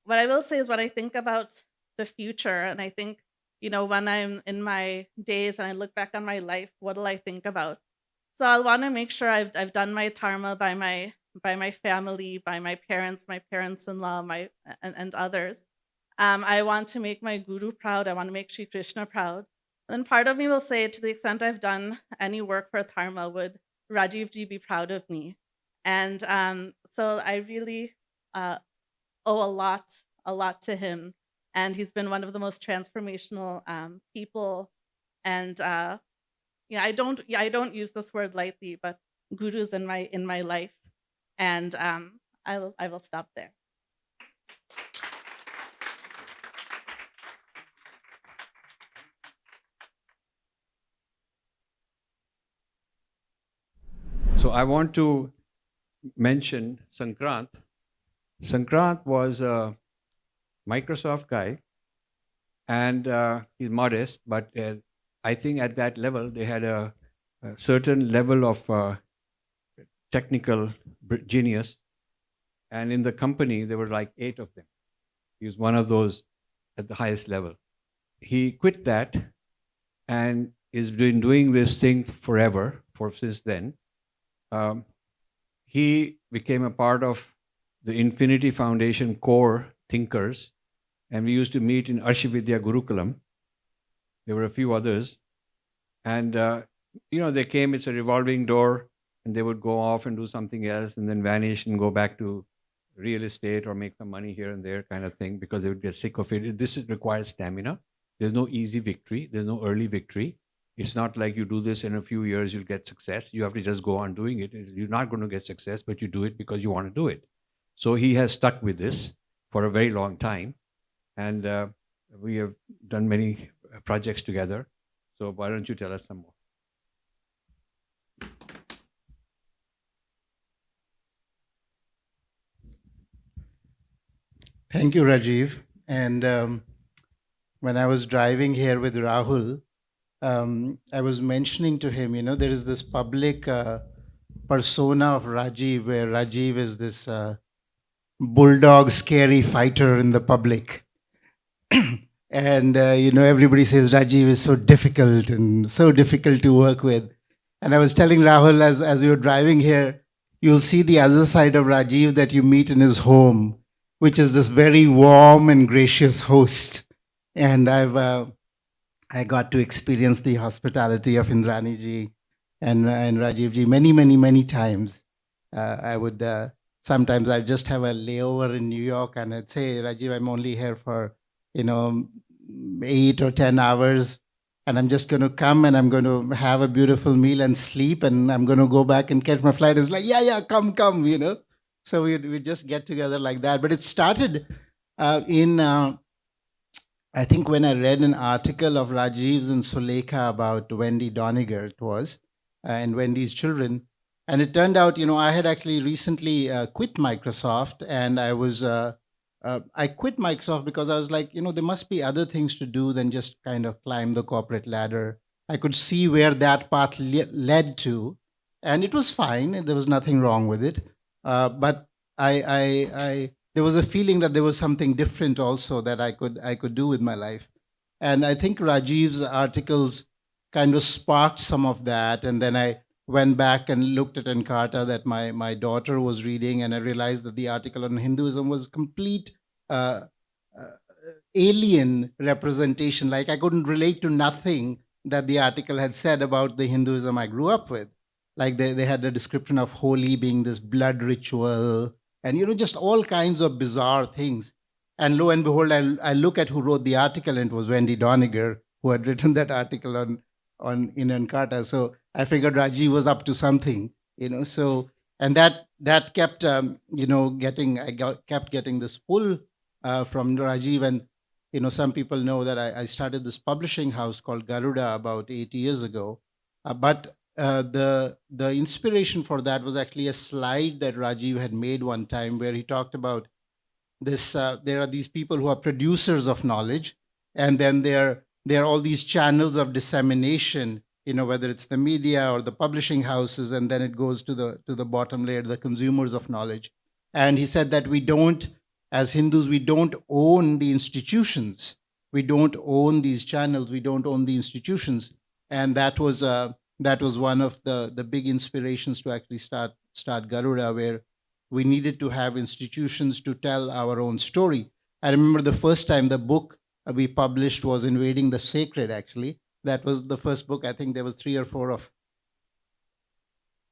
what I will say is, when I think about the future, and I think, when I'm in my days and I look back on my life, what will I think about? So I'll want to make sure I've done my dharma by my family, by my parents-in-law, and others. I want to make my guru proud. I want to make Sri Krishna proud. And part of me will say, to the extent I've done any work for dharma, would Rajiv ji be proud of me? And so I really owe a lot to him. And he's been one of the most transformational people. And I don't use this word lightly, but gurus in my life. And I will stop there. So I want to mention Srant. Srant was a Microsoft guy, and he's modest, but I think at that level they had a certain level of technical genius, and in the company there were like 8 of them. He was one of those at the highest level. He quit that and has been doing this thing forever, since then. He became a part of the Infinity Foundation core thinkers, and we used to meet in Arshividya Gurukulam. There were a few others, and they came. It's a revolving door, and they would go off and do something else, and then vanish and go back to real estate or make some money here and there, kind of thing, because they would get sick of it. This requires stamina. There's no easy victory. There's no early victory. It's not like you do this in a few years, you'll get success. You have to just go on doing it. You're not going to get success, but you do it because you want to do it. So he has stuck with this for a very long time. And we have done many projects together. So why don't you tell us some more? Thank you, Rajiv. And when I was driving here with Rahul, I was mentioning to him, there is this public persona of Rajiv, where Rajiv is this bulldog, scary fighter in the public. And, everybody says Rajiv is so difficult and so difficult to work with. And I was telling Rahul, as we were driving here, you'll see the other side of Rajiv that you meet in his home, which is this very warm and gracious host. And I got to experience the hospitality of Indrani ji and Rajiv ji many, many, many times. I would sometimes I'd just have a layover in New York, and I'd say, Rajiv, I'm only here for 8 or 10 hours, and I'm just going to come and I'm going to have a beautiful meal and sleep, and I'm going to go back and catch my flight. It's like, yeah, come, So we just get together like that. But it started I think when I read an article of Rajiv's and Sulekha about Wendy Doniger, it was, and Wendy's children. And it turned out, I had actually recently quit Microsoft, and I quit Microsoft because I was like, there must be other things to do than just kind of climb the corporate ladder. I could see where that path led to, and it was fine. There was nothing wrong with it. But there was a feeling that there was something different also that I could do with my life. And I think Rajiv's articles kind of sparked some of that. And then I went back and looked at Encarta that my daughter was reading, and I realized that the article on Hinduism was complete alien representation. Like, I couldn't relate to nothing that the article had said about the Hinduism I grew up with. Like they had a description of Holi being this blood ritual, and just all kinds of bizarre things. And lo and behold, I look at who wrote the article, and it was Wendy Doniger, who had written that article in Encarta. So I figured Rajiv was up to something, So, and that kept kept getting this pull from Rajiv. And some people know that I started this publishing house called Garuda about 8 years ago. But the inspiration for that was actually a slide that Rajiv had made one time, where he talked about this. There are these people who are producers of knowledge, and then there are all these channels of dissemination, whether it's the media or the publishing houses, and then it goes to the bottom layer, the consumers of knowledge. And he said that we don't, as Hindus, we don't own the institutions. We don't own these channels. We don't own the institutions. And that was one of the big inspirations to actually start Garuda, where we needed to have institutions to tell our own story. I remember the first time the book we published was Invading the Sacred, actually. That was the first book. I think there was 3 or 4 of.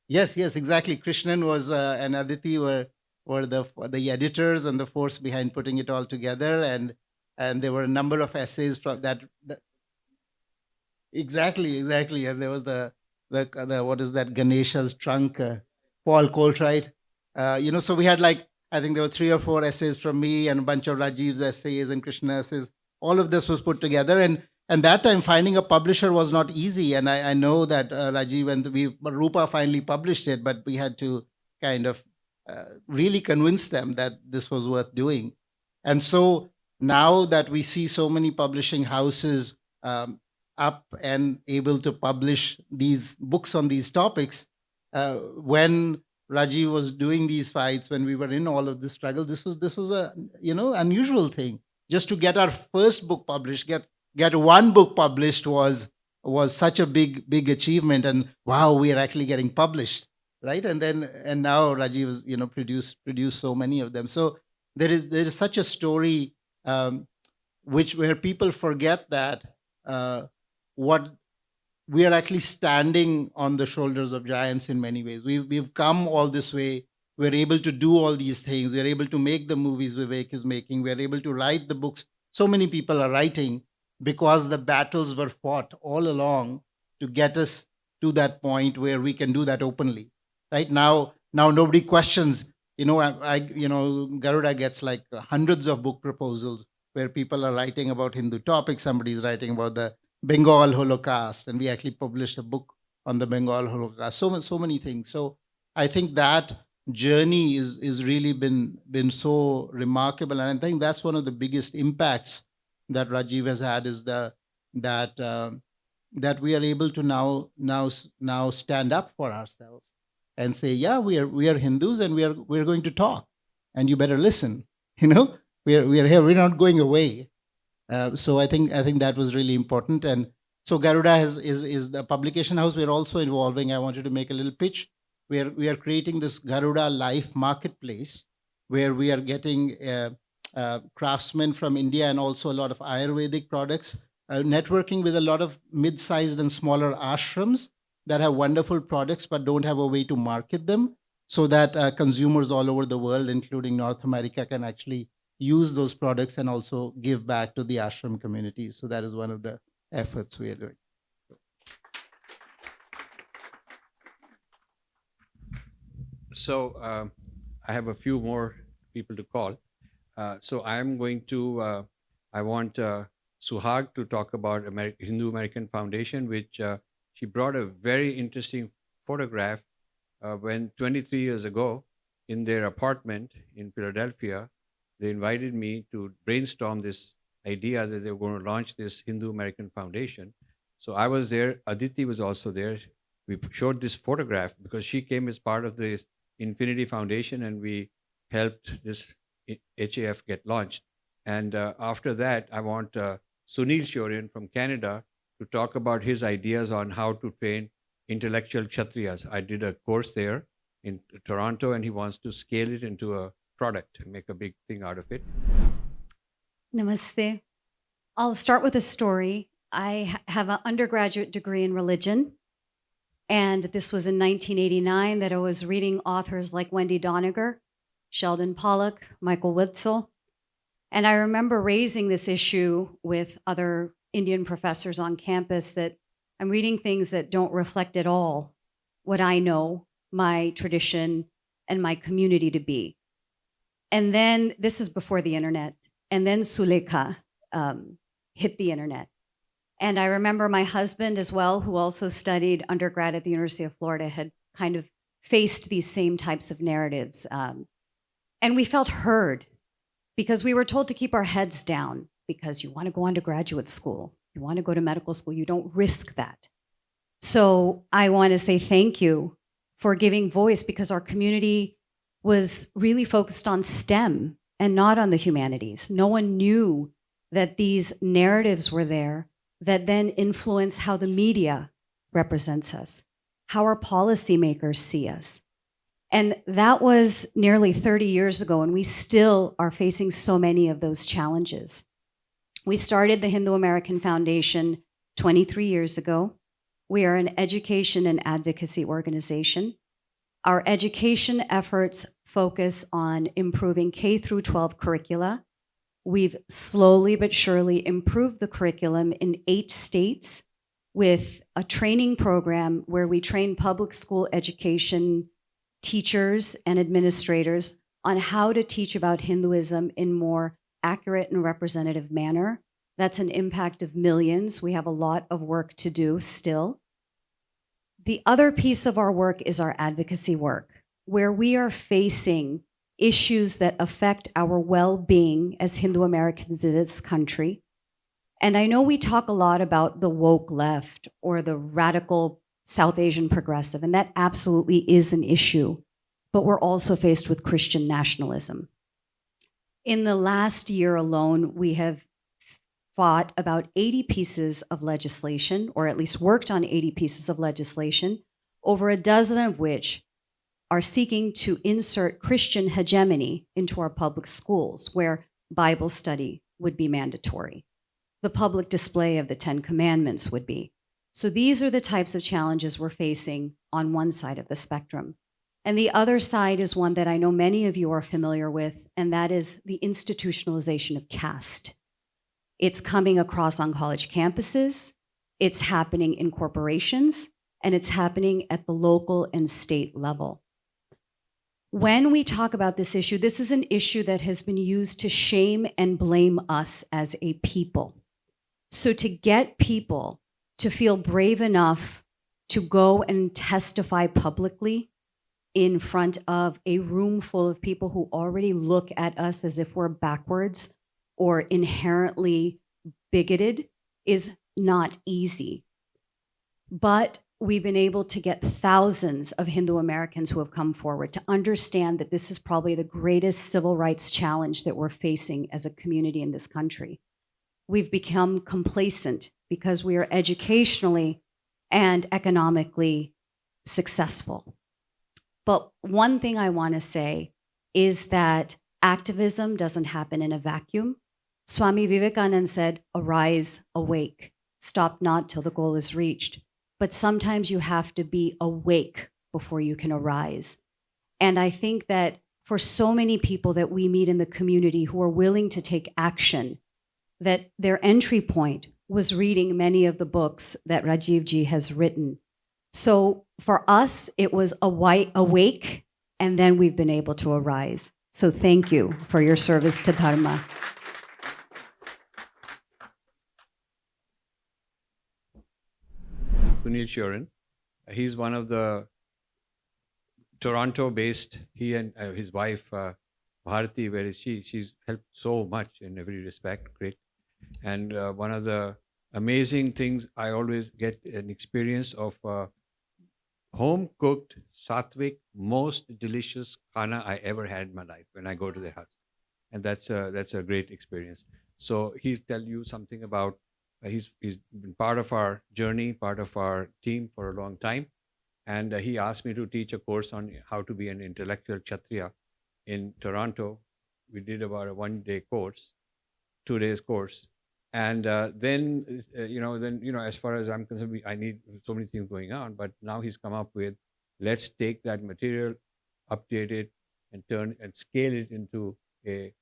Yes, exactly. Krishnan was and Aditi were the editors and the force behind putting it all together. And there were a number of essays from that. Exactly. And there was the what is that, Ganesha's trunk, Paul Coltrite. So we had I think there were 3 or 4 essays from me and a bunch of Rajiv's essays and Krishna essays. All of this was put together, and that time finding a publisher was not easy. And I know that Rajiv and Rupa finally published it, but we had to kind of really convince them that this was worth doing. And so now that we see so many publishing houses up and able to publish these books on these topics, when Rajiv was doing these fights, when we were in all of this struggle, this was a unusual thing. Just to get our first book published, get one book published was such a big achievement. And wow, we are actually getting published, right? And now Rajiv has produced so many of them. So there is such a story where people forget that what we are actually standing on the shoulders of giants in many ways. We've come all this way. We're able to do all these things. We're able to make the movies Vivek is making. We're able to write the books. So many people are writing because the battles were fought all along to get us to that point where we can do that openly. Right now nobody questions. Garuda gets hundreds of book proposals where people are writing about Hindu topics. Somebody's writing about the Bengal Holocaust, and we actually published a book on the Bengal Holocaust. So many things. So I think that journey is really been so remarkable, and I think that's one of the biggest impacts that Rajiv has had, is that we are able to now stand up for ourselves and say, yeah, we are Hindus, and we are going to talk, and you better listen. We are here. We're not going away. So I think that was really important. And so Garuda is the publication house. We're also evolving. I wanted to make a little pitch. We are creating this Garuda Life Marketplace, where we are getting craftsmen from India and also a lot of Ayurvedic products, networking with a lot of mid-sized and smaller ashrams that have wonderful products but don't have a way to market them, so that consumers all over the world, including North America, can actually use those products and also give back to the ashram community. So that is one of the efforts we are doing. I have a few more people to call. So I am going to, I want Suhag to talk about Hindu American Foundation, which she brought a very interesting photograph when 23 years ago in their apartment in Philadelphia, they invited me to brainstorm this idea that they were going to launch this Hindu American Foundation. So I was there. Aditi was also there. We showed this photograph because she came as part of the Infinity Foundation, and we helped this HAF get launched. And after that, I want Sunil Shuran from Canada to talk about his ideas on how to train intellectual Kshatriyas. I did a course there in Toronto, and he wants to scale it into a product and make a big thing out of it. Namaste. I'll start with a story. I have an undergraduate degree in religion, and this was in 1989 that I was reading authors like Wendy Doniger, Sheldon Pollock, Michael Witzel, and I remember raising this issue with other Indian professors on campus that I'm reading things that don't reflect at all what I know, my tradition, and my community to be. And then, this is before the internet, and then Sulekha hit the internet. And I remember my husband as well, who also studied undergrad at the University of Florida, had kind of faced these same types of narratives. And we felt heard because we were told to keep our heads down because you want to go on to graduate school, you want to go to medical school, you don't risk that. So I want to say thank you for giving voice, because our community was really focused on STEM and not on the humanities. No one knew that these narratives were there that then influence how the media represents us, how our policymakers see us. And that was nearly 30 years ago, and we still are facing so many of those challenges. We started the Hindu American Foundation 23 years ago. We are an education and advocacy organization. Our education efforts focus on improving K through 12 curricula. We've slowly but surely improved the curriculum in 8 states with a training program where we train public school education teachers and administrators on how to teach about Hinduism in more accurate and representative manner. That's an impact of millions. We have a lot of work to do still. The other piece of our work is our advocacy work, where we are facing issues that affect our well-being as Hindu Americans in this country. And I know we talk a lot about the woke left or the radical South Asian progressive, and that absolutely is an issue, but we're also faced with Christian nationalism. In the last year alone, we have fought about 80 pieces of legislation, or at least worked on 80 pieces of legislation, over a dozen of which are seeking to insert Christian hegemony into our public schools, where Bible study would be mandatory. The public display of the 10 Commandments would be. So these are the types of challenges we're facing on one side of the spectrum. And the other side is one that I know many of you are familiar with, and that is the institutionalization of caste. It's coming across on college campuses, it's happening in corporations, and it's happening at the local and state level. When we talk about this is an issue that has been used to shame and blame us as a people. So to get people to feel brave enough to go and testify publicly in front of a room full of people who already look at us as if we're backwards or inherently bigoted is not easy. But we've been able to get thousands of Hindu Americans who have come forward to understand that this is probably the greatest civil rights challenge that we're facing as a community in this country. We've become complacent because we are educationally and economically successful. But one thing I want to say is that activism doesn't happen in a vacuum. Swami Vivekananda said, "Arise, awake, stop not till the goal is reached." But sometimes you have to be awake before you can arise. And I think that for so many people that we meet in the community who are willing to take action, that their entry point was reading many of the books that Rajiv ji has written. So for us, it was awake And then we've been able to arise. So thank you for your service to Dharma. Sunil Shuran. He's one of the Toronto-based. He and his wife Bharati, where is she? She's helped so much in every respect. Great. And one of the amazing things, I always get an experience of home-cooked, sattvic, most delicious khana I ever had in my life when I go to their house, and that's a great experience. So he's tell you something about he's been part of our journey, part of our team for a long time, and he asked me to teach a course on how to be an intellectual Kshatriya in Toronto. We did about a 1-day course, 2 days course. And then, as far as I'm concerned, I need so many things going on. But now he's come up with, let's take that material, update it, and turn and scale it into a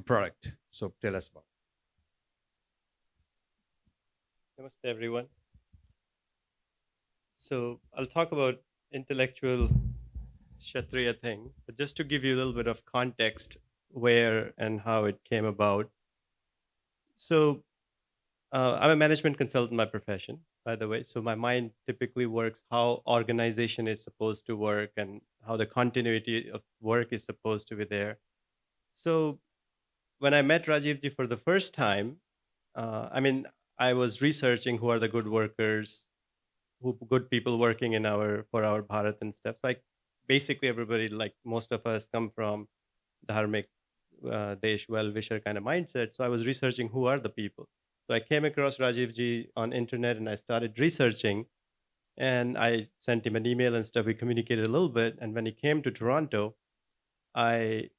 product. So tell us about it. Namaste, everyone. So I'll talk about intellectual Kshatriya thing, but just to give you a little bit of context, where and how it came about. So I'm a management consultant by profession, by the way. So my mind typically works how organization is supposed to work and how the continuity of work is supposed to be there. So when I met Rajivji for the first time, I was researching who are the good workers, who good people working in for our Bharat and stuff. Like basically everybody, like most of us, come from dharmic Desh well-wisher kind of mindset. So I was researching who are the people. So I came across Rajivji on internet and I started researching, and I sent him an email and stuff. We communicated a little bit. And when he came to Toronto, I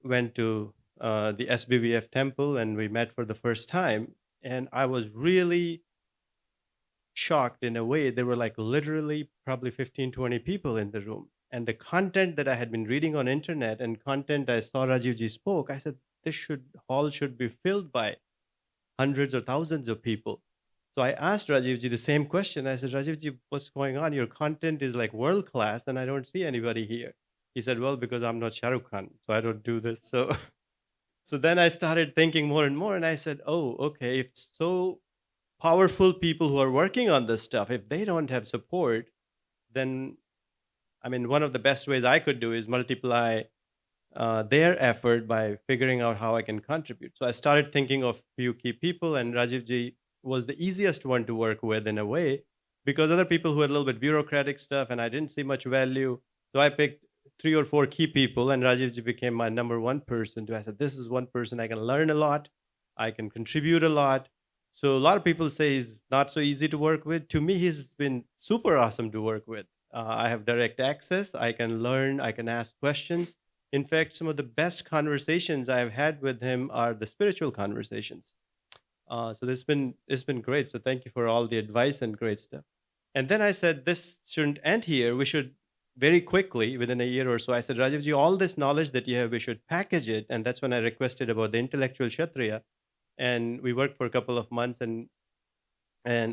went to the SBVF temple and we met for the first time. And I was really shocked in a way. There were like literally probably 15, 20 people in the room. And the content that I had been reading on internet and content I saw Rajivji spoke, I said, hall should be filled by hundreds or thousands of people. So I asked Rajivji the same question. I said, Rajivji, what's going on? Your content is like world class and I don't see anybody here. He said, well, because I'm not Shah Rukh Khan, so I don't do this. So then I started thinking more and more and I said, oh, okay, if so powerful people who are working on this stuff, if they don't have support, then one of the best ways I could do is multiply their effort by figuring out how I can contribute. So I started thinking of few key people, and Rajivji was the easiest one to work with in a way, because other people who had a little bit bureaucratic stuff and I didn't see much value. So I picked 3 or 4 key people, and Rajivji became my number one person. I said, this is one person I can learn a lot, I can contribute a lot. So a lot of people say he's not so easy to work with. To me, he's been super awesome to work with. I have direct access. I can learn. I can ask questions. In fact, some of the best conversations I've had with him are the spiritual conversations. So it's been great. So thank you for all the advice and great stuff. And then I said, this shouldn't end here. We should very quickly, within a year or so, I said, Rajivji, all this knowledge that you have, we should package it. And that's when I requested about the intellectual Kshatriya. And we worked for a couple of months, and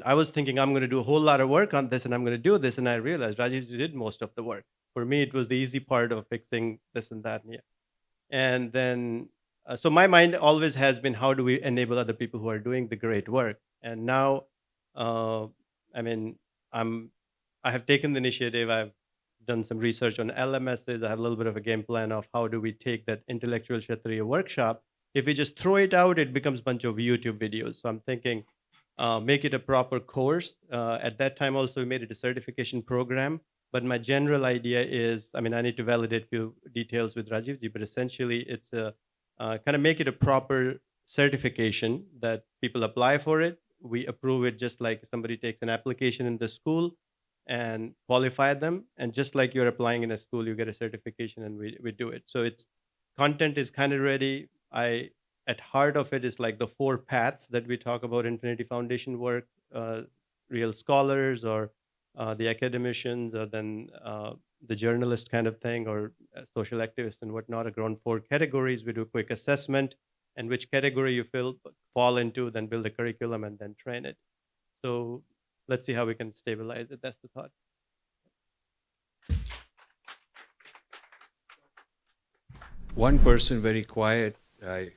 I was thinking I'm going to do a whole lot of work on this and I'm going to do this. And I realized Rajivji did most of the work. For me, it was the easy part of fixing this and that. And then, so my mind always has been, how do we enable other people who are doing the great work? And now, I have taken the initiative. I've done some research on LMSs. I have a little bit of a game plan of how do we take that intellectual Kshatriya workshop. If we just throw it out, it becomes a bunch of YouTube videos. So I'm thinking, make it a proper course. At that time, also, we made it a certification program. But my general idea is, I need to validate a few details with Rajivji, but essentially it's kind of make it a proper certification that people apply for it. We approve it just like somebody takes an application in the school and qualify them. And just like you're applying in a school, you get a certification and we do it. So content is kind of ready. At heart of it is like the 4 paths that we talk about Infinity Foundation work, real scholars or the academicians, or then the journalist kind of thing, or social activists and whatnot, are around 4 categories. We do a quick assessment and which category you fall into, then build a curriculum and then train it. So let's see how we can stabilize it. That's the thought. one person very quiet, I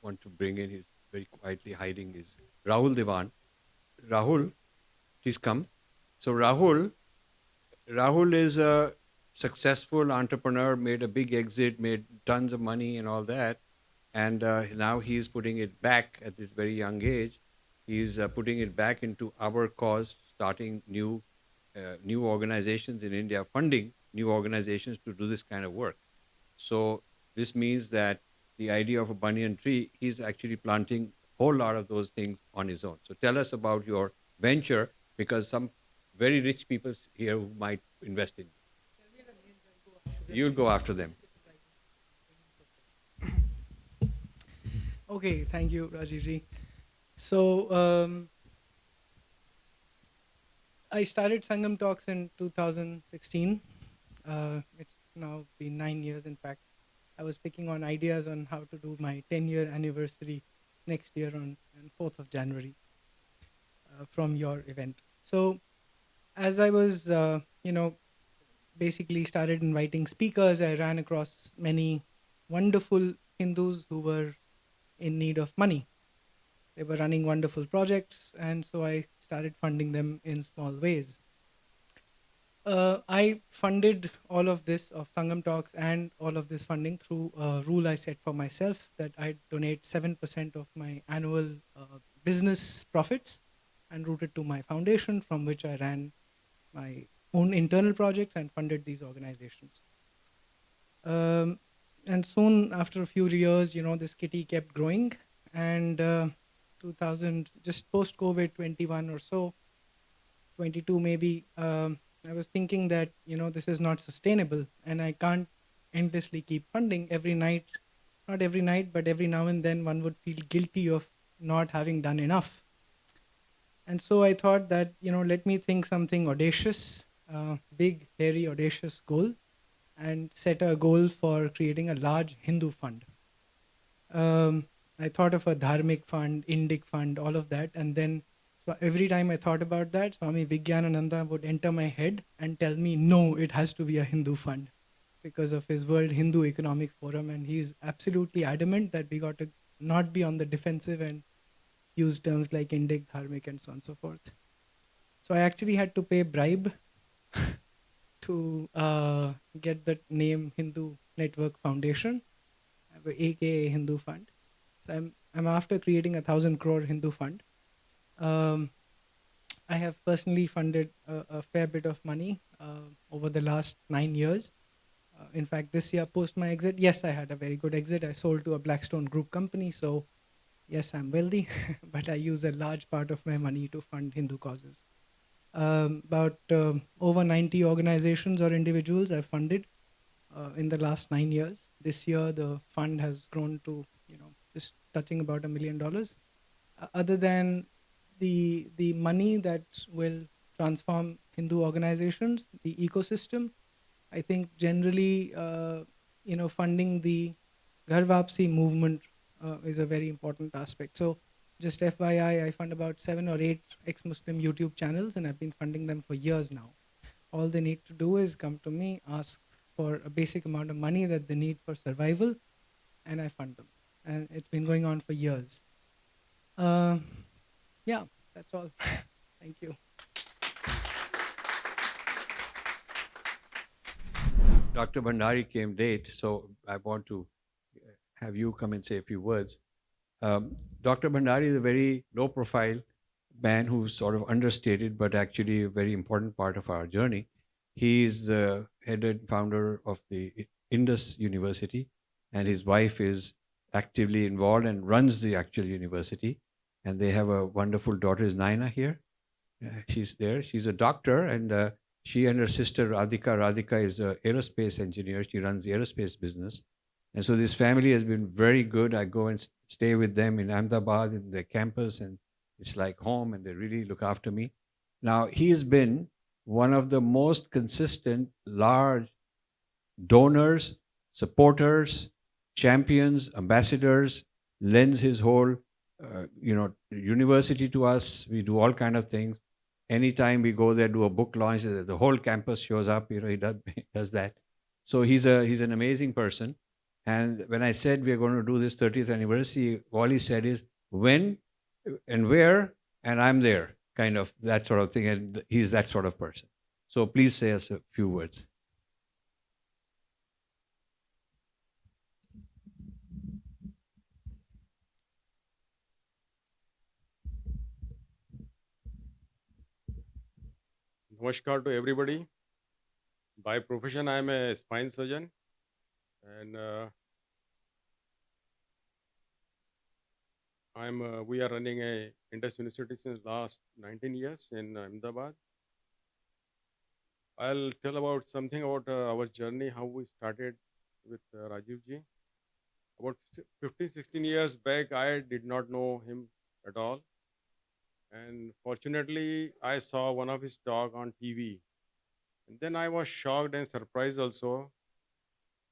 want to bring in, he's very quietly hiding, is Rahul Devan. Rahul, please come. So Rahul is a successful entrepreneur, made a big exit, made tons of money and all that. And now he's putting it back at this very young age. He's putting it back into our cause, starting new organizations in India, funding new organizations to do this kind of work. So this means that the idea of a banyan tree, he's actually planting a whole lot of those things on his own. So tell us about your venture, because some very rich people here who might invest in you. You'll go after them. Okay, thank you, Rajivji. So I started Sangam Talks in 2016. It's now been 9 years, in fact. I was picking on ideas on how to do my 10-year anniversary next year on 4th of January from your event. So as I was, basically started inviting speakers, I ran across many wonderful Hindus who were in need of money. They were running wonderful projects, and so I started funding them in small ways. I funded all of this of Sangam Talks and all of this funding through a rule I set for myself that I donate 7% of my annual business profits and route it to my foundation, from which I ran my own internal projects and funded these organizations. And soon, after a few years, this kitty kept growing, and 2000, just post-COVID, 21 or so, 22 maybe, I was thinking that, this is not sustainable, and I can't endlessly keep funding every night. Not every night, but every now and then one would feel guilty of not having done enough. And so I thought that, let me think something audacious, big, hairy, audacious goal, and set a goal for creating a large Hindu fund. I thought of a dharmic fund, Indic fund, all of that. And then so every time I thought about that, Swami Vijnanananda would enter my head and tell me, no, it has to be a Hindu fund because of his World Hindu Economic Forum. And he's absolutely adamant that we got to not be on the defensive and use terms like Indic, dharmic, and so on and so forth. So I actually had to pay bribe to get the name Hindu Network Foundation, aka Hindu Fund. So I'm after creating 1,000 crore Hindu fund. I have personally funded a fair bit of money over the last 9 years. In fact, this year post my exit, yes, I had a very good exit. I sold to a Blackstone group company, so yes, I'm wealthy, but I use a large part of my money to fund Hindu causes. About over 90 organizations or individuals I've funded in the last 9 years. This year, the fund has grown to, just touching about $1 million. Other than the money that will transform Hindu organizations, the ecosystem, I think generally, funding the Ghar Vapsi movement is a very important aspect. So just FYI, I fund about 7 or 8 ex-Muslim YouTube channels, and I've been funding them for years now. All they need to do is come to me, ask for a basic amount of money that they need for survival, and I fund them. And it's been going on for years. Yeah, that's all. Thank you. Dr. Bandari came late, so I want to have you come and say a few words. Dr. Bandari is a very low-profile man who's sort of understated, but actually a very important part of our journey. He is the head and founder of the Indus University, and his wife is actively involved and runs the actual university. And they have a wonderful daughter, is Naina here? She's there. She's a doctor, and she and her sister Radhika is an aerospace engineer. She runs the aerospace business. And so this family has been very good. I go and stay with them in Ahmedabad in their campus, and it's like home, and they really look after me. Now, he has been one of the most consistent, large donors, supporters, champions, ambassadors, lends his whole university to us. We do all kind of things. Anytime we go there, do a book launch, the whole campus shows up. He does that. So he's an amazing person. And when I said we are going to do this 30th anniversary, all he said is when and where, and I'm there, kind of that sort of thing. And he's that sort of person. So please say us a few words. Namaskar to everybody. By profession, I am a spine surgeon, and we are running a Indus University since last 19 years in Ahmedabad. I'll tell about something about our journey, how we started with Rajiv ji. About 15, 16 years back, I did not know him at all. And fortunately, I saw one of his talk on TV. And then I was shocked and surprised also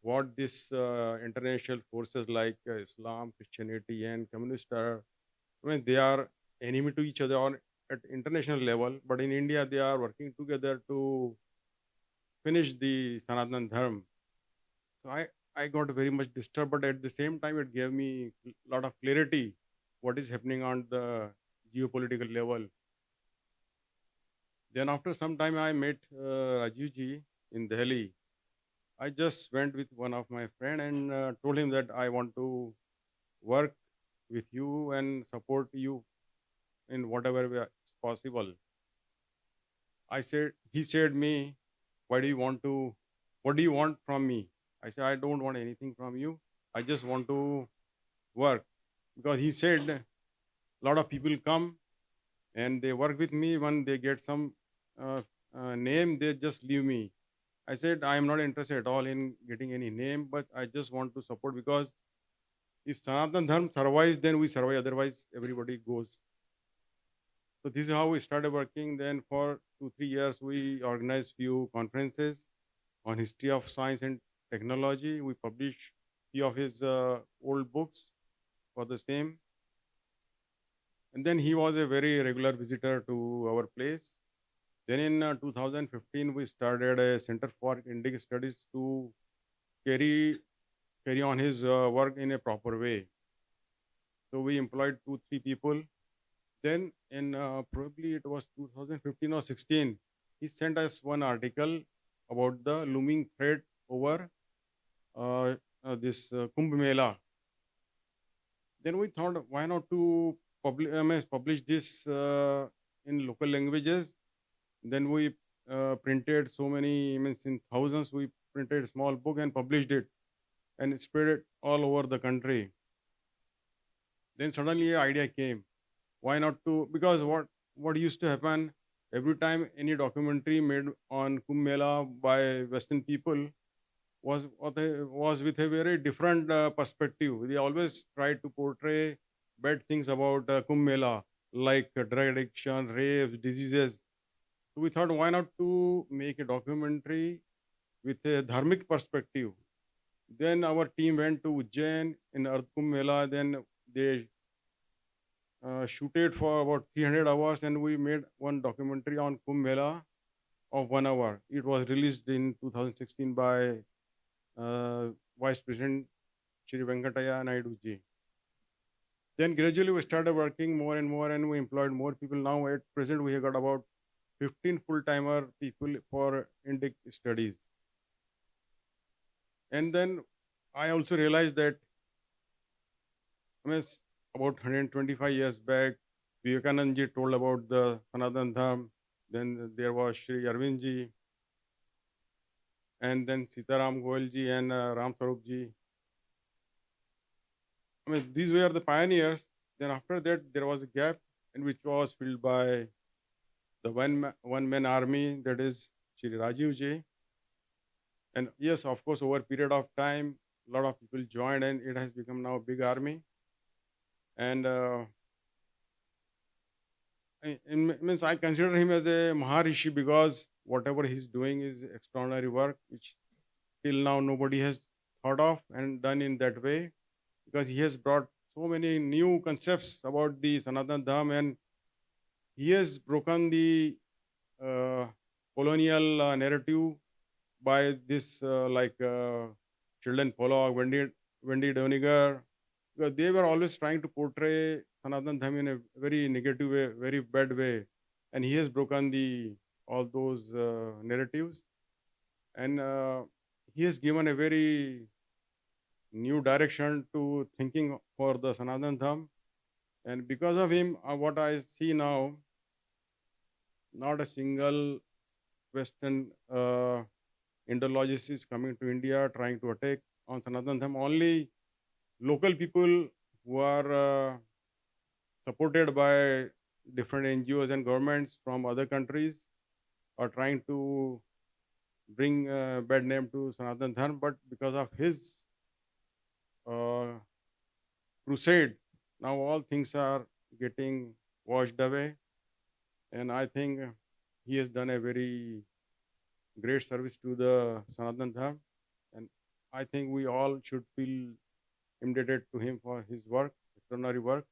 what this international forces like Islam, Christianity, and communist are. I mean, they are enemy to each other on at international level, but in India they are working together to finish the Sanatani Dharma. So I got very much disturbed, but at the same time it gave me a lot of clarity what is happening on the geopolitical level. Then after some time I met Rajiv ji in Delhi. I just went with one of my friend and told him that I want to work with you and support you in whatever way is possible. He said me, what do you want from me? I said, I don't want anything from you. I just want to work. Because he said, a lot of people come and they work with me. When they get some name, they just leave me. I said, I am not interested at all in getting any name, but I just want to support, because if Sanatana Dharma survives, then we survive. Otherwise, everybody goes. So this is how we started working. Then for 2-3 years, we organized few conferences on history of science and technology. We published few of his old books for the same. And then he was a very regular visitor to our place. Then in 2015, we started a Center for Indic Studies to carry on his work in a proper way. So we employed 2-3 people. Then in probably it was 2015 or 16, he sent us one article about the looming threat over this Kumbh Mela. Then we thought, why not to publish this in local languages. Then we printed so many, in thousands, we printed a small book and published it and spread it all over the country. Then suddenly an idea came. Why not to, because what used to happen, every time any documentary made on Kumbh Mela by Western people was with a very different perspective. They always tried to portray bad things about Kumbh Mela, like drug addiction, rapes, diseases. So we thought, why not to make a documentary with a dharmic perspective? Then our team went to Ujjain in Earth Kumbh Mela. Then they shooted for about 300 hours, and we made one documentary on Kumbh Mela of 1 hour. It was released in 2016 by Vice President Shri Venkataya Naidu ji. Then gradually we started working more and more, and we employed more people. Now at present we have got about 15 full-timer people for Indic studies. And then I also realized that about 125 years back, Vivekananda ji told about the Sanatana Dharma. Then there was Shri Arvind ji, and then Sitaram Goel ji and Ram Sarup ji. These were the pioneers. Then after that, there was a gap, in which was filled by the one-man army, that is Shri Rajiv ji. And yes, of course, over a period of time, a lot of people joined, and it has become now a big army. And I consider him as a Maharishi, because whatever he's doing is extraordinary work, which till now nobody has thought of and done in that way, because he has brought so many new concepts about the Sanatana Dharma, and he has broken the colonial narrative by this children follow, Wendy Doniger, because they were always trying to portray Sanatan Dharma in a very negative way, very bad way. And he has broken all those narratives. And he has given a very new direction to thinking for the Sanatan Dharma. And because of him, what I see now, not a single Western Indologist is coming to India trying to attack on Sanatan Dharma. Only local people who are supported by different NGOs and governments from other countries are trying to bring bad name to Sanatan Dharma. But because of his crusade, now all things are getting washed away. And I think he has done a very great service to the Sanatan Dharma. And I think we all should feel indebted to him for his work, extraordinary work.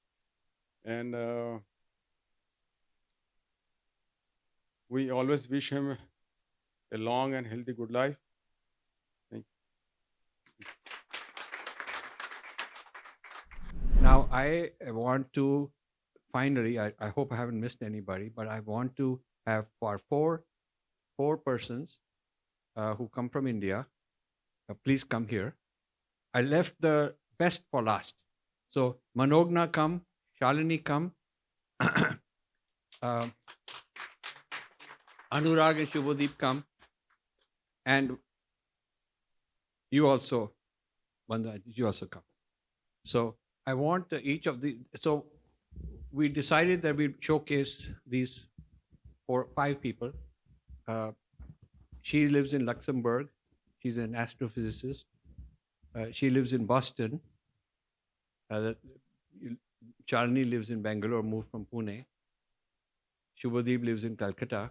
And we always wish him a long and healthy good life. Thank you. Now, I want to finally, I hope I haven't missed anybody, but I want to have for four persons who come from India, please come here. I left the best for last. So Manogna come, Shalini come, Anurag and Shubhadeep come, and you also, Bandari, you also come. So I want each of the, so we decided that we'd showcase these 5 people. She lives in Luxembourg. She's an astrophysicist. She lives in Boston. Charni lives in Bangalore, moved from Pune. Shubhadeep lives in Calcutta.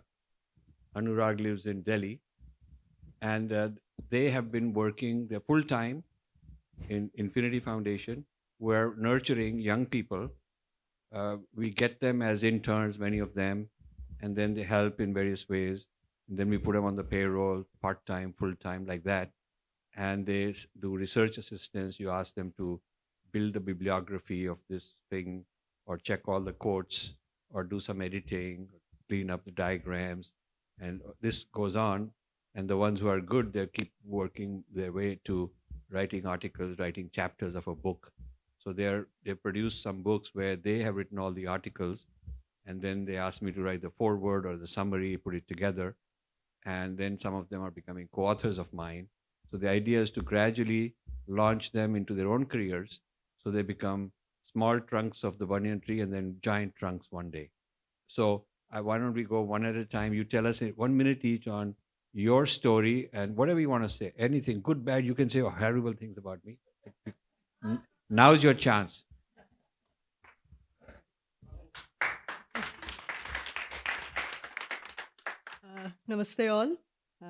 Anurag lives in Delhi. And they have been working, they're full-time in Infinity Foundation. We're nurturing young people. We get them as interns, many of them, and then they help in various ways. And then we put them on the payroll, part-time, full-time, like that. And they do research assistance. You ask them to build the bibliography of this thing, or check all the quotes, or do some editing, clean up the diagrams. And this goes on. And the ones who are good, they keep working their way to writing articles, writing chapters of a book. So they produce some books where they have written all the articles, and then they ask me to write the foreword or the summary, put it together. And then some of them are becoming co-authors of mine. So the idea is to gradually launch them into their own careers, so they become small trunks of the banyan tree and then giant trunks one day. So why don't we go one at a time? You tell us 1 minute each on your story and whatever you want to say. Anything, good, bad, you can say horrible things about me. Now's your chance. Namaste all.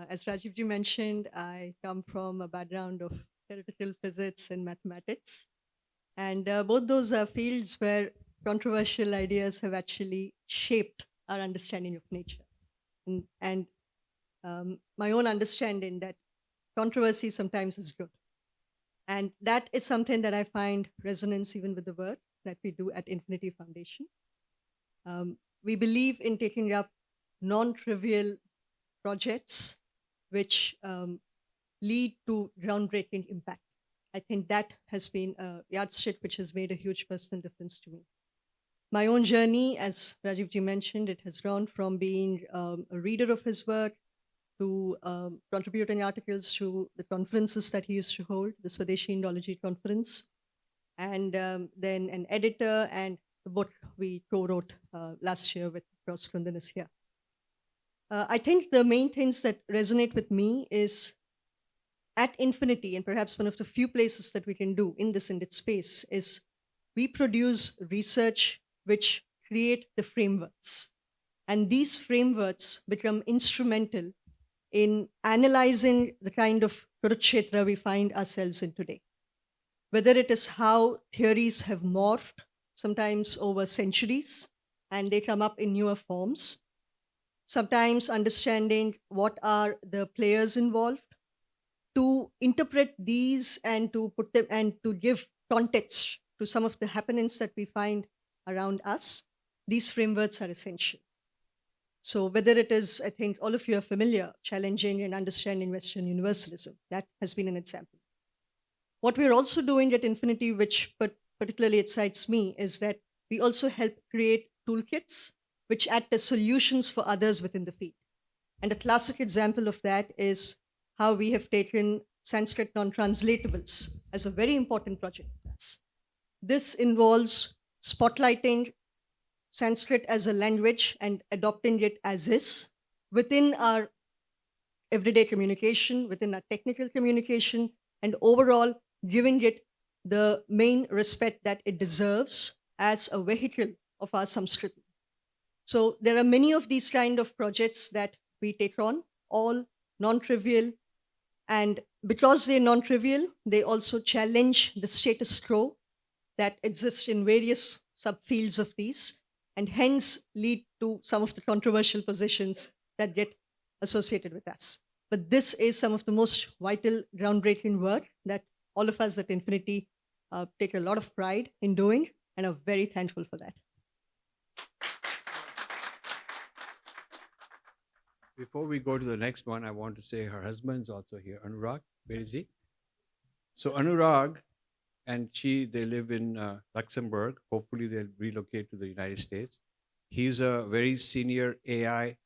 As Rajivji mentioned, I come from a background of theoretical physics and mathematics. And both those are fields where controversial ideas have actually shaped our understanding of nature. And my own understanding that controversy sometimes is good. And that is something that I find resonance even with the work that we do at Infinity Foundation. We believe in taking up non-trivial projects which lead to groundbreaking impact. I think that has been a yardstick which has made a huge personal difference to me. My own journey, as Rajivji mentioned, it has gone from being a reader of his work to contributing articles to the conferences that he used to hold, the Swadeshi Indology Conference, and then an editor, and the book we co-wrote last year with Cross Kundan is here. I think the main things that resonate with me is at Infinity, and perhaps one of the few places that we can do in this Indit space, is we produce research which create the frameworks. And these frameworks become instrumental in analyzing the kind of Kurukshetra we find ourselves in today. Whether it is how theories have morphed, sometimes over centuries, and they come up in newer forms. Sometimes understanding what are the players involved, to interpret these and to put them and to give context to some of the happenings that we find around us, these frameworks are essential. So whether it is, I think all of you are familiar, challenging and understanding Western universalism, that has been an example. What we're also doing at Infinity, which particularly excites me, is that we also help create toolkits which act as solutions for others within the field. And a classic example of that is how we have taken Sanskrit non-translatables as a very important project for us. This involves spotlighting Sanskrit as a language and adopting it as is within our everyday communication, within our technical communication, and overall giving it the main respect that it deserves as a vehicle of our Samskriti. So there are many of these kind of projects that we take on, all non-trivial. And because they're non-trivial, they also challenge the status quo that exists in various subfields of these, and hence lead to some of the controversial positions that get associated with us. But this is some of the most vital, groundbreaking work that all of us at Infinity take a lot of pride in doing and are very thankful for that. Before we go to the next one, I want to say her husband's also here. Anurag, where is he? So Anurag and they live in Luxembourg. Hopefully they'll relocate to the United States. He's a very senior AI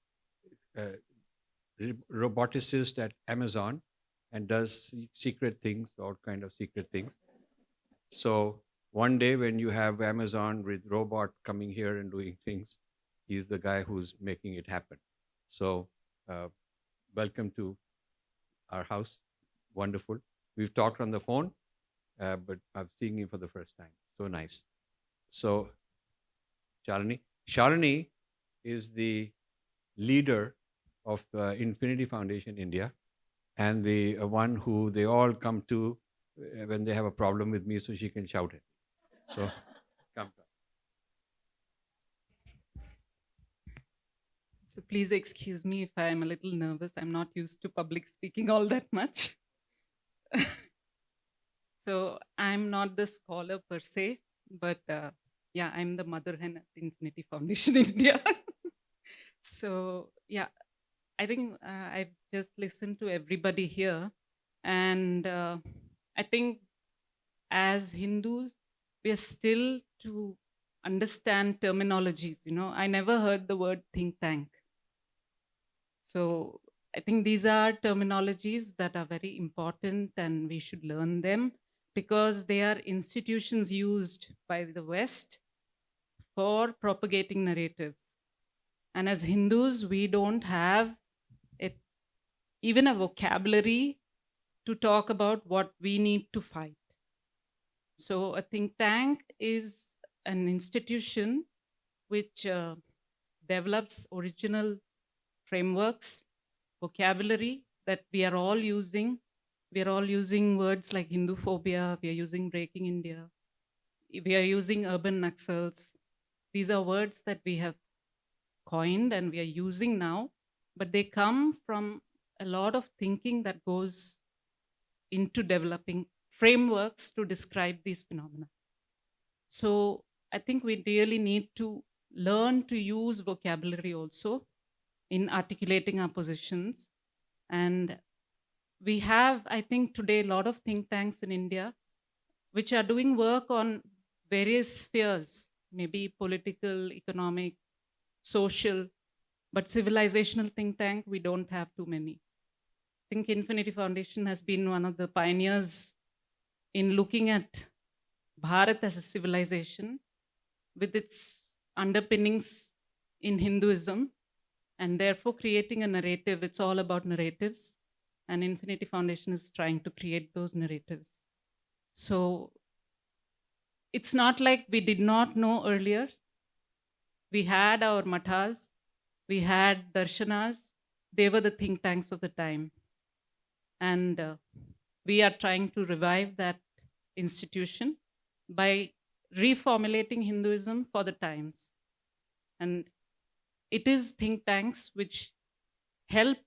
roboticist at Amazon and does secret things, all kind of secret things. So one day when you have Amazon with robot coming here and doing things, he's the guy who's making it happen. So welcome to our house. Wonderful. We've talked on the phone, but I'm seeing you for the first time. So nice. So Shalini. Shalini is the leader of the Infinity Foundation India, and the one who they all come to when they have a problem with me, so she can shout it. So come. So please excuse me if I'm a little nervous. I'm not used to public speaking all that much. So I'm not the scholar per se, but yeah, I'm the mother hen at Infinity Foundation India. So yeah, I think I've just listened to everybody here. And I think as Hindus, we are still to understand terminologies. You know, I never heard the word think tank. So I think these are terminologies that are very important and we should learn them because they are institutions used by the West for propagating narratives. And as Hindus, we don't have even a vocabulary to talk about what we need to fight. So a think tank is an institution which develops original frameworks, vocabulary that we are all using. We are all using words like Hindu phobia, we are using breaking India, we are using urban Naxals. These are words that we have coined and we are using now, but they come from a lot of thinking that goes into developing frameworks to describe these phenomena. So I think we really need to learn to use vocabulary also in articulating our positions. And we have, I think today, a lot of think tanks in India which are doing work on various spheres, maybe political, economic, social, but civilizational think tank, we don't have too many. I think Infinity Foundation has been one of the pioneers in looking at Bharat as a civilization with its underpinnings in Hinduism, and therefore creating a narrative. It's all about narratives, and Infinity Foundation is trying to create those narratives. So it's not like we did not know earlier. We had our mathas, we had darshanas, they were the think tanks of the time. And we are trying to revive that institution by reformulating Hinduism for the times. And it is think tanks which help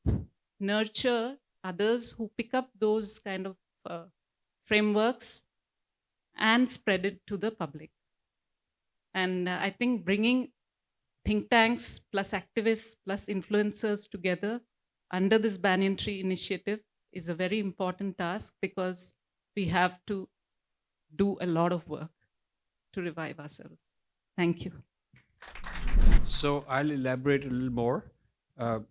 nurture others who pick up those kind of frameworks and spread it to the public. And I think bringing think tanks plus activists plus influencers together under this Banyan Tree initiative is a very important task, because we have to do a lot of work to revive ourselves. Thank you. So I'll elaborate a little more. The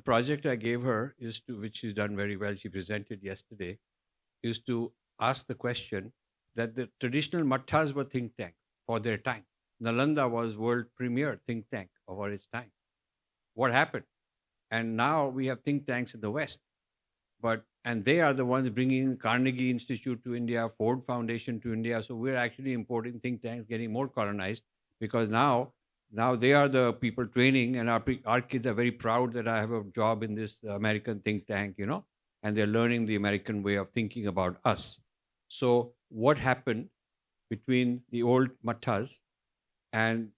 project I gave her is to, which she's done very well, she presented yesterday, is to ask the question that the traditional matthas were think tanks for their time. Nalanda was world premier think tank of its time. What happened? And now we have think tanks in the West, and they are the ones bringing Carnegie Institute to India, Ford Foundation to India. So we're actually importing think tanks, getting more colonized, because now they are the people training, and our kids are very proud that I have a job in this American think tank, and they're learning the American way of thinking about us. So what happened between the old matthas and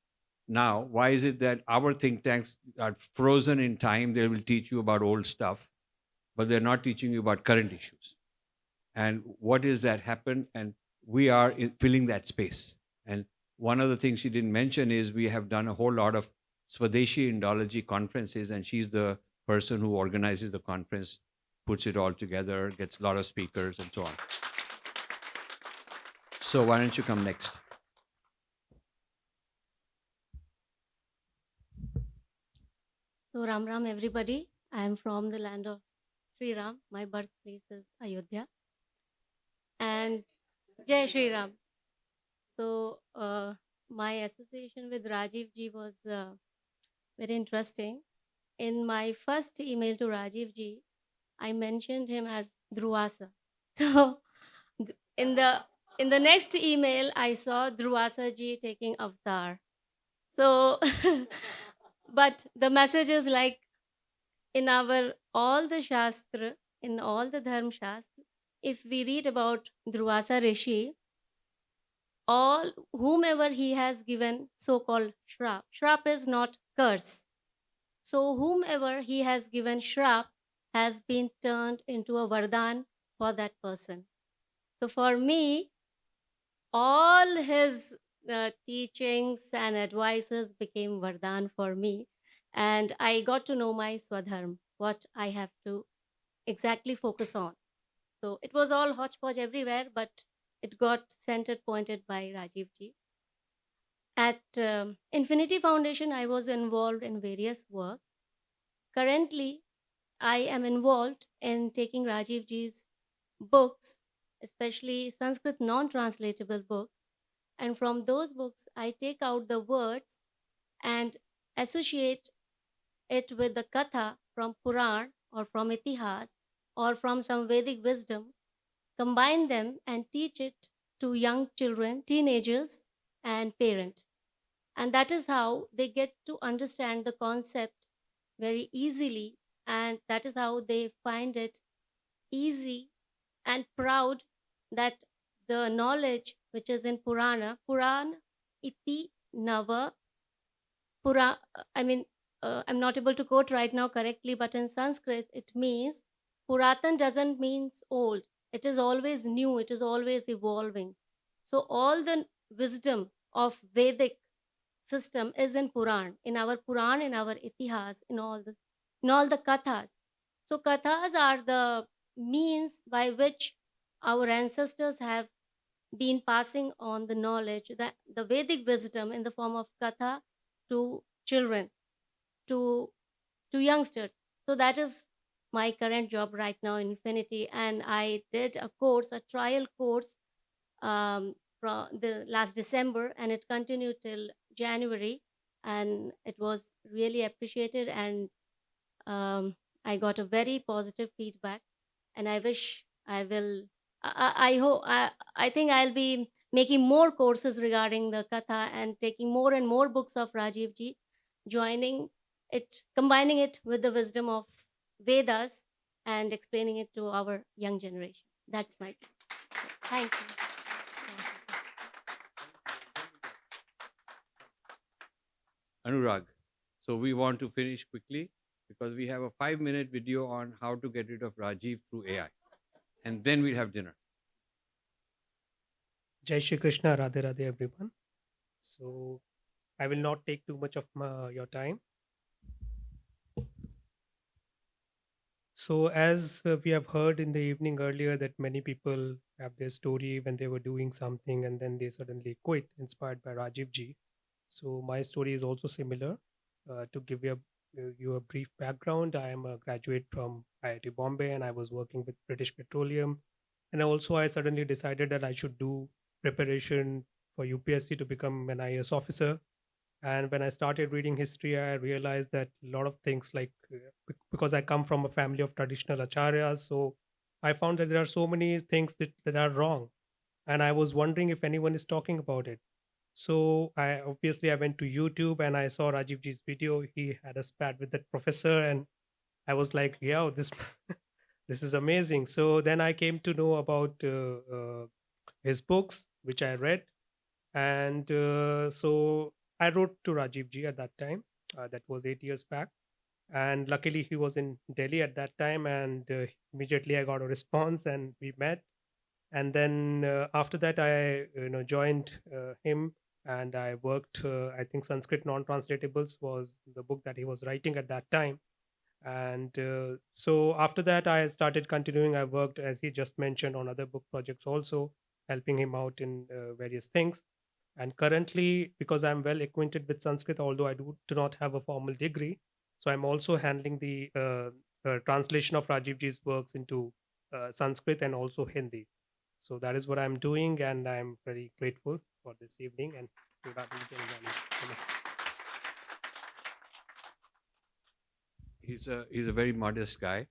now? Why is it that our think tanks are frozen in time? They will teach you about old stuff, but they're not teaching you about current issues. And what is that happen? And we are filling that space. And one of the things she didn't mention is we have done a whole lot of Swadeshi Indology conferences, and she's the person who organizes the conference, puts it all together, gets a lot of speakers and so on. So why don't you come next? So Ram Ram everybody. I am from the land of Sri Ram. My birthplace is Ayodhya. And Jai Sri Ram. So my association with Rajiv ji was very interesting. In my first email to Rajiv ji, I mentioned him as Dhruvasa. So in the next email, I saw Dhruvasa ji taking avatar. So, but the message is like, in all the Shastra, in all the Dharma Shastra, if we read about Dhruvasa Rishi, whomever he has given so-called shrap. Shrap is not curse. So whomever he has given shrap has been turned into a vardhan for that person. So for me, all his teachings and advices became vardhan for me. And I got to know my Swadharma, what I have to exactly focus on. So it was all hodgepodge everywhere, but it got centered, pointed by Rajiv ji. At Infinity Foundation, I was involved in various work. Currently, I am involved in taking Rajiv ji's books, especially Sanskrit non-translatable books. And from those books, I take out the words and associate it with the katha from Puran or from Itihas or from some Vedic wisdom, combine them and teach it to young children, teenagers, and parents. And that is how they get to understand the concept very easily, and that is how they find it easy and proud that the knowledge which is in Purana, Puran iti nava, I'm not able to quote right now correctly, but in Sanskrit it means, Puratan doesn't mean old. It is always new. It is always evolving. So all the wisdom of Vedic system is in Puran, in our Itihas, in all the kathas. So kathas are the means by which our ancestors have been passing on the knowledge, that the Vedic wisdom in the form of katha to children, to youngsters. So that is my current job right now in Infinity. And I did a trial course from the last December, and it continued till January. And it was really appreciated, and I got a very positive feedback. And I wish I will, I think I'll be making more courses regarding the Katha and taking more and more books of Rajiv ji, joining it, combining it with the wisdom of Vedas and explaining it to our young generation. That's my plan. Thank you. Anurag. So we want to finish quickly. because we have a 5-minute video on how to get rid of Rajiv through AI. And then we'll have dinner. Jai Shri Krishna, Radhe Radhe everyone. So I will not take too much of your time. So as we have heard in the evening earlier that many people have their story when they were doing something and then they suddenly quit, inspired by Rajiv ji. So my story is also similar. To give you a brief background, I am a graduate from IIT Bombay and I was working with British Petroleum. And also I suddenly decided that I should do preparation for UPSC to become an IAS officer. And when I started reading history, I realized that a lot of things like because I come from a family of traditional acharyas, so I found that there are so many things that are wrong. And I was wondering if anyone is talking about it. So I went to YouTube and I saw Rajiv ji's video. He had a spat with that professor, and I was like, yeah, this this is amazing. So then I came to know about his books, which I read, and so I wrote to Rajiv ji at that time. That was 8 years back, and luckily he was in Delhi at that time, and immediately I got a response, and we met. And then after that, I joined him, and I worked. I think Sanskrit non-translatables was the book that he was writing at that time. And so after that, I started continuing. I worked, as he just mentioned, on other book projects also, helping him out in various things. And currently, because I'm well acquainted with Sanskrit, although I do not have a formal degree, so I'm also handling the translation of Rajiv ji's works into Sanskrit and also Hindi. So that is what I'm doing, and I'm very grateful for this evening. And He's a very modest guy.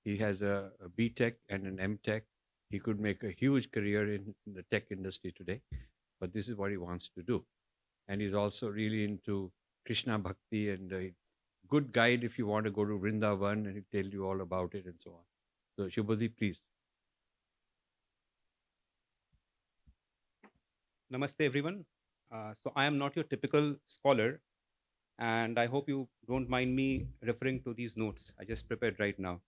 He has a B.Tech and an M.Tech. He could make a huge career in the tech industry today, but this is what he wants to do. And he's also really into Krishna Bhakti and a good guide if you want to go to Vrindavan, and he'll tell you all about it and so on. So Shubhadi, please. Namaste, everyone. So I am not your typical scholar, and I hope you don't mind me referring to these notes I just prepared right now.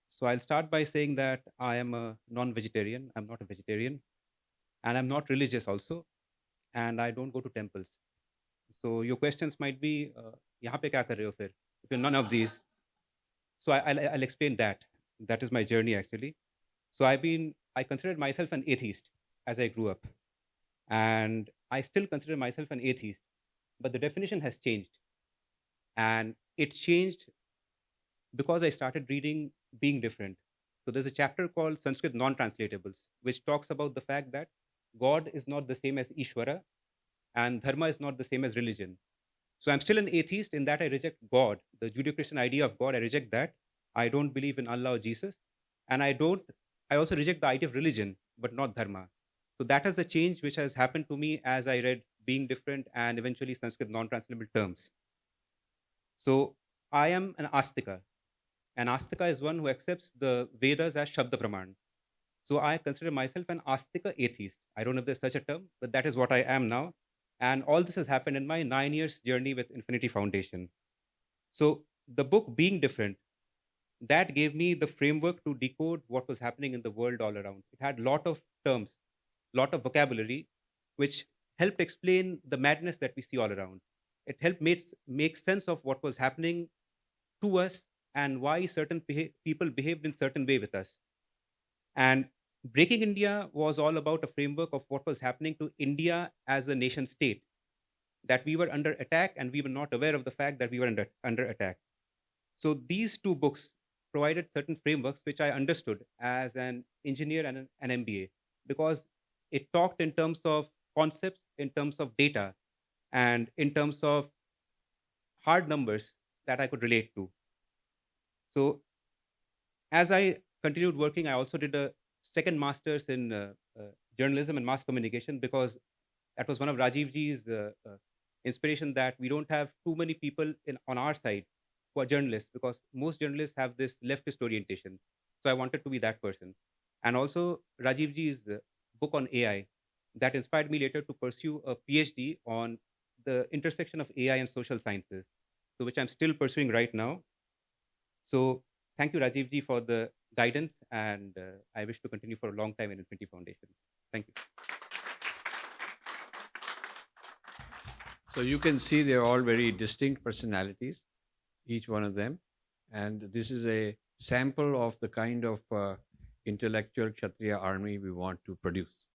So I'll start by saying that I am a non-vegetarian. I'm not a vegetarian, and I'm not religious also, and I don't go to temples. So your questions might be, "Yahan pe kya kar rahe ho fir?" If you're none of these. So I'll explain that. That is my journey actually. So I considered myself an atheist as I grew up, and I still consider myself an atheist, but the definition has changed, and it changed because I started reading Being Different. So there's a chapter called Sanskrit Non-Translatables, which talks about the fact that God is not the same as Ishvara, and Dharma is not the same as religion. So I'm still an atheist in that I reject God, the Judeo-Christian idea of God. I reject that. I don't believe in Allah or Jesus, and I also reject the idea of religion, but not Dharma. So that is the change which has happened to me as I read Being Different and eventually Sanskrit non-translatable terms. So I am an Astika. An Astika is one who accepts the Vedas as Shabda Praman. So I consider myself an Astika atheist. I don't know if there's such a term, but that is what I am now. And all this has happened in my 9 years journey with Infinity Foundation. So the book Being Different, that gave me the framework to decode what was happening in the world all around. It had a lot of terms, lot of vocabulary, which helped explain the madness that we see all around. It helped make sense of what was happening to us and why certain people behaved in certain way with us. And Breaking India was all about a framework of what was happening to India as a nation state, that we were under attack and we were not aware of the fact that we were under attack. So these two books provided certain frameworks which I understood as an engineer and an MBA, because it talked in terms of concepts, in terms of data, and in terms of hard numbers that I could relate to. So as I continued working, I also did a second master's in journalism and mass communication, because that was one of Rajiv ji's inspiration, that we don't have too many people on our side who are journalists, because most journalists have this leftist orientation. So I wanted to be that person. And also Rajiv ji's book on AI, that inspired me later to pursue a PhD on the intersection of AI and social sciences. so which I'm still pursuing right now. So thank you, Rajiv ji, for the guidance, and I wish to continue for a long time in Infinity Foundation. Thank you. So you can see they're all very distinct personalities, each one of them. And this is a sample of the kind of intellectual Kshatriya army we want to produce.